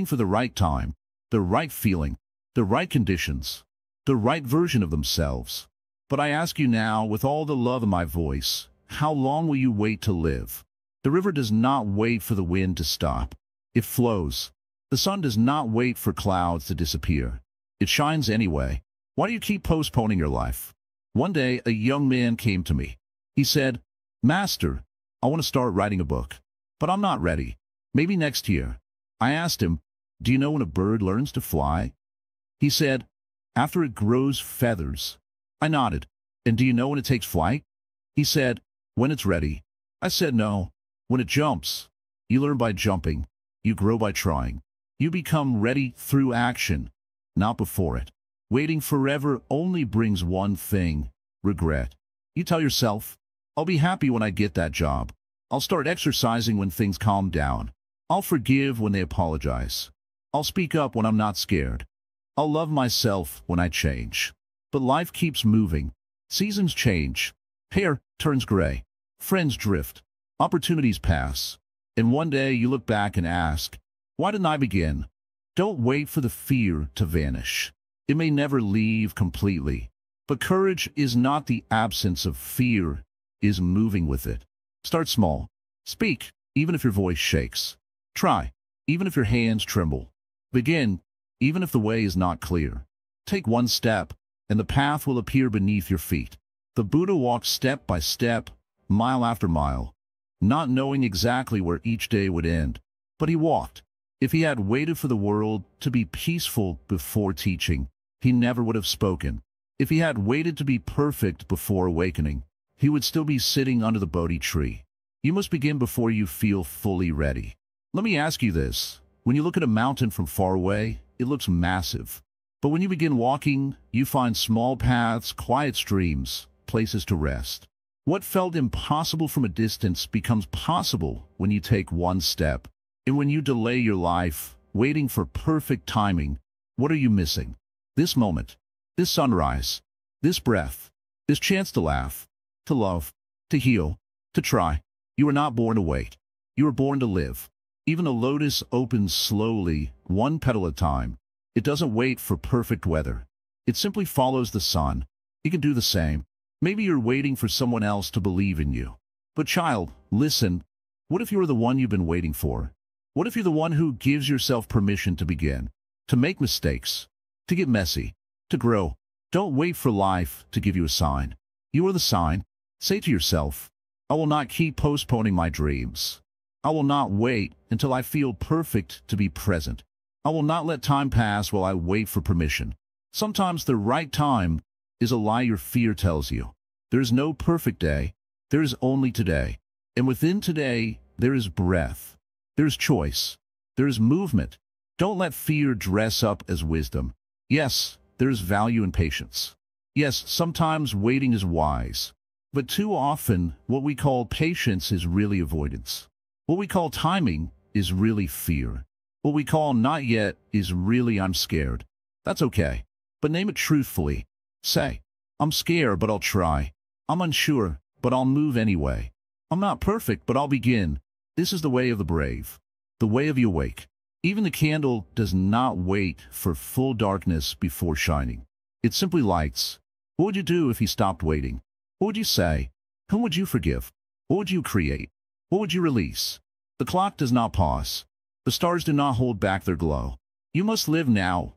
for the right time, the right feeling, the right conditions, the right version of themselves. But I ask you now, with all the love in my voice, how long will you wait to live? The river does not wait for the wind to stop. It flows. The sun does not wait for clouds to disappear. It shines anyway. Why do you keep postponing your life? One day, a young man came to me. He said, Master, I want to start writing a book, but I'm not ready. Maybe next year. I asked him, do you know when a bird learns to fly? He said, after it grows feathers. I nodded. And do you know when it takes flight? He said, when it's ready. I said no. When it jumps. You learn by jumping. You grow by trying. You become ready through action, not before it. Waiting forever only brings one thing, regret. You tell yourself, I'll be happy when I get that job. I'll start exercising when things calm down. I'll forgive when they apologize. I'll speak up when I'm not scared. I'll love myself when I change. But life keeps moving. Seasons change. Hair turns gray. Friends drift. Opportunities pass. And one day you look back and ask, why didn't I begin? Don't wait for the fear to vanish. It may never leave completely. But courage is not the absence of fear, it is moving with it. Start small. Speak, even if your voice shakes. Try, even if your hands tremble. Begin, even if the way is not clear. Take one step, and the path will appear beneath your feet. The Buddha walked step by step, mile after mile. not knowing exactly where each day would end. But he walked. If he had waited for the world to be peaceful before teaching, he never would have spoken. If he had waited to be perfect before awakening, he would still be sitting under the Bodhi tree. You must begin before you feel fully ready. Let me ask you this. When you look at a mountain from far away, it looks massive. But when you begin walking, you find small paths, quiet streams, places to rest. What felt impossible from a distance becomes possible when you take one step. And when you delay your life, waiting for perfect timing, what are you missing? This moment, this sunrise, this breath, this chance to laugh, to love, to heal, to try. You were not born to wait. You were born to live. Even a lotus opens slowly, one petal at a time. It doesn't wait for perfect weather. It simply follows the sun. You can do the same. Maybe you're waiting for someone else to believe in you. But child, listen. What if you're the one you've been waiting for? What if you're the one who gives yourself permission to begin, to make mistakes, to get messy, to grow? Don't wait for life to give you a sign. You are the sign. Say to yourself, I will not keep postponing my dreams. I will not wait until I feel perfect to be present. I will not let time pass while I wait for permission. Sometimes the right time is a lie your fear tells you. There is no perfect day. There is only today. And within today, there is breath. There is choice. There is movement. Don't let fear dress up as wisdom. Yes, there is value in patience. Yes, sometimes waiting is wise. But too often, what we call patience is really avoidance. What we call timing is really fear. What we call not yet is really I'm scared. That's okay. But name it truthfully. Say, I'm scared, but I'll try. I'm unsure, but I'll move anyway. I'm not perfect, but I'll begin. This is the way of the brave, the way of the awake. Even the candle does not wait for full darkness before shining. It simply lights. What would you do if you stopped waiting? What would you say? Whom would you forgive? What would you create? What would you release? The clock does not pause. The stars do not hold back their glow. You must live now,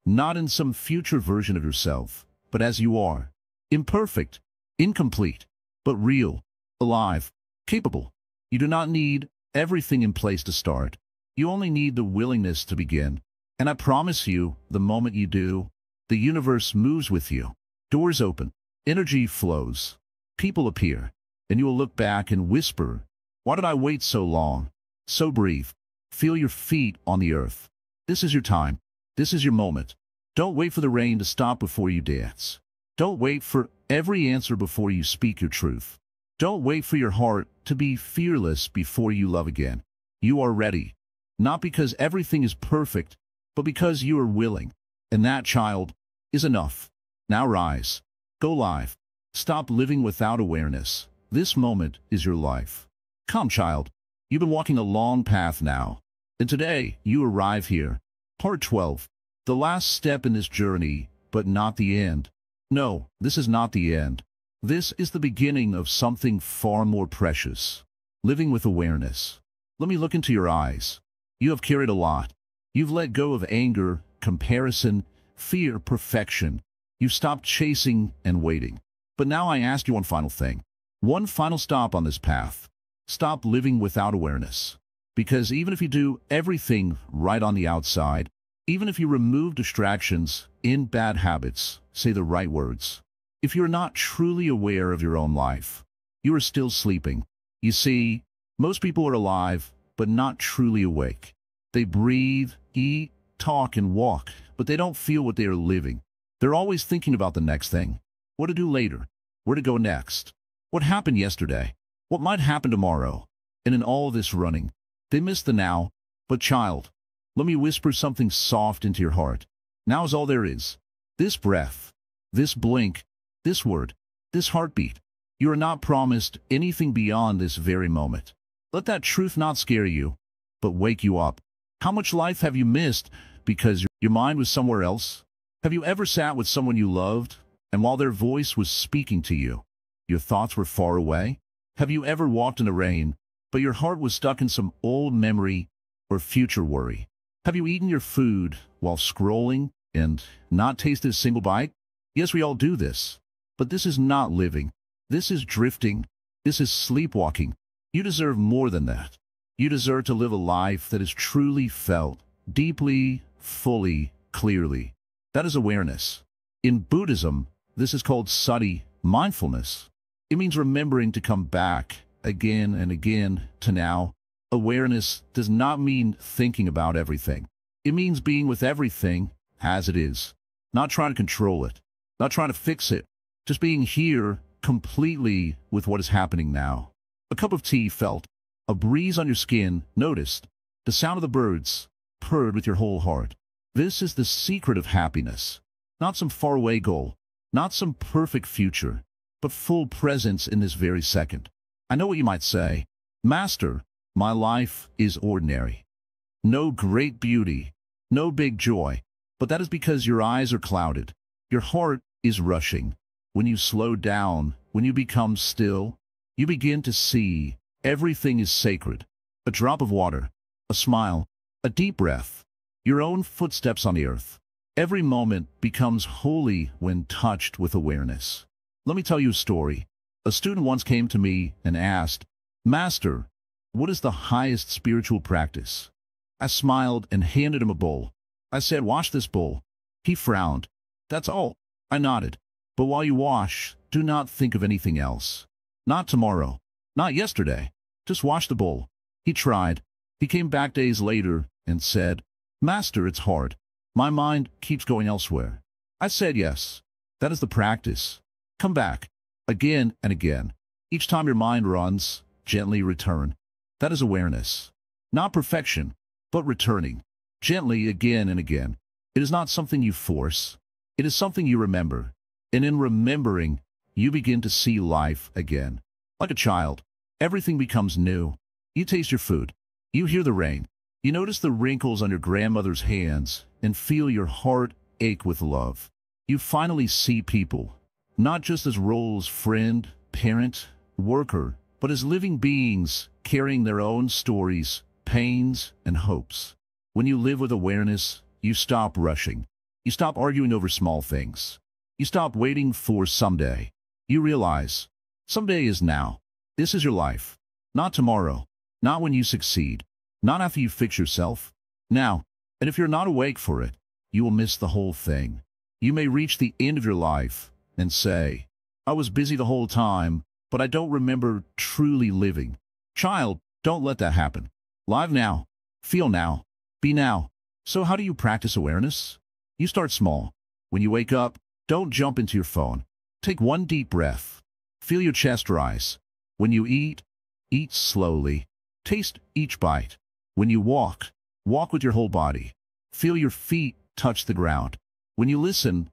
not in some future version of yourself, but as you are. Imperfect, incomplete, but real, alive, capable. You do not need everything in place to start. You only need the willingness to begin. And I promise you, the moment you do, the universe moves with you. Doors open, energy flows, people appear, and you will look back and whisper, why did I wait so long? So breathe. Feel your feet on the earth. This is your time. This is your moment. Don't wait for the rain to stop before you dance. Don't wait for every answer before you speak your truth. Don't wait for your heart to be fearless before you love again. You are ready. Not because everything is perfect, but because you are willing. And that, child, is enough. Now rise. Go live. Stop living without awareness. This moment is your life. Come, child. You've been walking a long path now. And today, you arrive here. Part 12. The last step in this journey, but not the end. No, this is not the end. This is the beginning of something far more precious. Living with awareness. Let me look into your eyes. You have carried a lot. You've let go of anger, comparison, fear, perfection. You've stopped chasing and waiting. But now I ask you one final thing. One final stop on this path. Stop living without awareness. Because even if you do everything right on the outside, even if you remove distractions, in bad habits, say the right words, if you're not truly aware of your own life, you are still sleeping. You see, most people are alive, but not truly awake. They breathe, eat, talk, and walk, but they don't feel what they are living. They're always thinking about the next thing. What to do later? Where to go next? What happened yesterday? What might happen tomorrow? And in all this running, they miss the now. But child, let me whisper something soft into your heart. Now is all there is. This breath, this blink, this word, this heartbeat. You are not promised anything beyond this very moment. Let that truth not scare you, but wake you up. How much life have you missed because your mind was somewhere else? Have you ever sat with someone you loved, and while their voice was speaking to you, your thoughts were far away? Have you ever walked in the rain, but your heart was stuck in some old memory or future worry? Have you eaten your food while scrolling and not tasted a single bite? Yes, we all do this. But this is not living. This is drifting. This is sleepwalking. You deserve more than that. You deserve to live a life that is truly felt, deeply, fully, clearly. That is awareness. In Buddhism, this is called sati, mindfulness. It means remembering to come back again and again to now. Awareness does not mean thinking about everything. It means being with everything as it is, not trying to control it, not trying to fix it, just being here completely with what is happening now. A cup of tea felt, a breeze on your skin noticed, the sound of the birds purred with your whole heart. This is the secret of happiness, not some faraway goal, not some perfect future, but full presence in this very second. I know what you might say, Master, my life is ordinary. No great beauty, no big joy, but that is because your eyes are clouded. Your heart is rushing. When you slow down, when you become still, you begin to see everything is sacred. A drop of water, a smile, a deep breath, your own footsteps on the earth. Every moment becomes holy when touched with awareness. Let me tell you a story. A student once came to me and asked, Master, what is the highest spiritual practice? I smiled and handed him a bowl. I said, wash this bowl. He frowned. That's all. I nodded. But while you wash, do not think of anything else. Not tomorrow. Not yesterday. Just wash the bowl. He tried. He came back days later and said, Master, it's hard. My mind keeps going elsewhere. I said, yes. That is the practice. Come back. Again and again. Each time your mind runs, gently return. That is awareness. Not perfection, but returning. Gently again and again. It is not something you force. It is something you remember. And in remembering, you begin to see life again. Like a child, everything becomes new. You taste your food. You hear the rain. You notice the wrinkles on your grandmother's hands and feel your heart ache with love. You finally see people, not just as roles, friend, parent, worker, but as living beings carrying their own stories, pains, and hopes. When you live with awareness, you stop rushing. You stop arguing over small things. You stop waiting for someday. You realize, someday is now. This is your life. Not tomorrow. Not when you succeed. Not after you fix yourself. Now. And if you're not awake for it, you will miss the whole thing. You may reach the end of your life and say, I was busy the whole time, but I don't remember truly living. Child, don't let that happen. Live now. Feel now. Be now. So how do you practice awareness? You start small. When you wake up, don't jump into your phone. Take one deep breath. Feel your chest rise. When you eat slowly. Taste each bite. When you walk with your whole body. Feel your feet touch the ground. When you listen.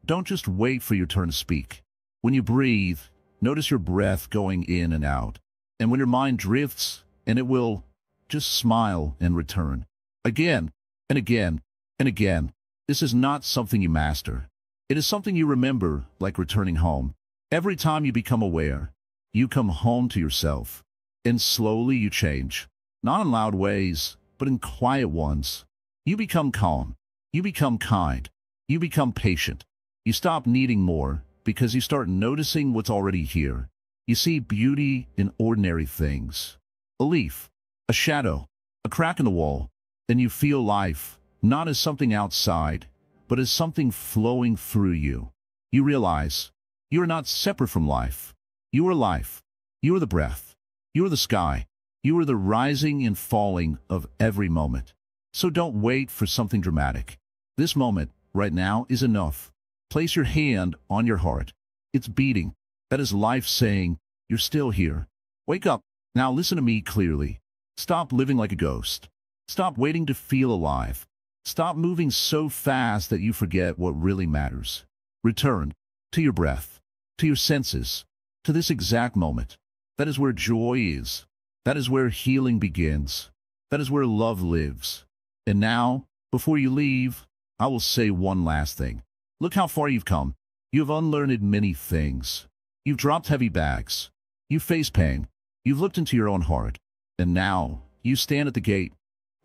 Don't just wait for your turn to speak. When you breathe, notice your breath going in and out. And when your mind drifts, and it will, just smile and return. Again, and again, and again. This is not something you master. It is something you remember, like returning home. Every time you become aware, you come home to yourself. And slowly you change. Not in loud ways, but in quiet ones. You become calm. You become kind. You become patient. You stop needing more because you start noticing what's already here. You see beauty in ordinary things. A leaf, a shadow, a crack in the wall. Then you feel life, not as something outside, but as something flowing through you. You realize you are not separate from life. You are life. You are the breath. You are the sky. You are the rising and falling of every moment. So don't wait for something dramatic. This moment, right now, is enough. Place your hand on your heart. It's beating. That is life saying, you're still here. Wake up. Now listen to me clearly. Stop living like a ghost. Stop waiting to feel alive. Stop moving so fast that you forget what really matters. Return to your breath, to your senses, to this exact moment. That is where joy is. That is where healing begins. That is where love lives. And now, before you leave, I will say one last thing. Look how far you've come. You have unlearned many things. You've dropped heavy bags. You've faced pain. You've looked into your own heart. And now, you stand at the gate,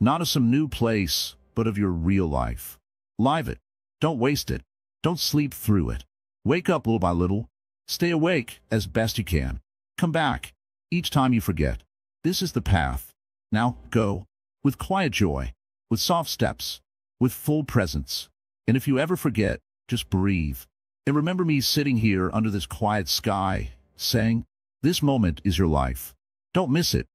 not of some new place, but of your real life. Live it. Don't waste it. Don't sleep through it. Wake up little by little. Stay awake as best you can. Come back. each time you forget. This is the path. Now, go. With quiet joy. With soft steps. With full presence. And if you ever forget, just breathe. And remember me sitting here under this quiet sky, saying, this moment is your life. Don't miss it.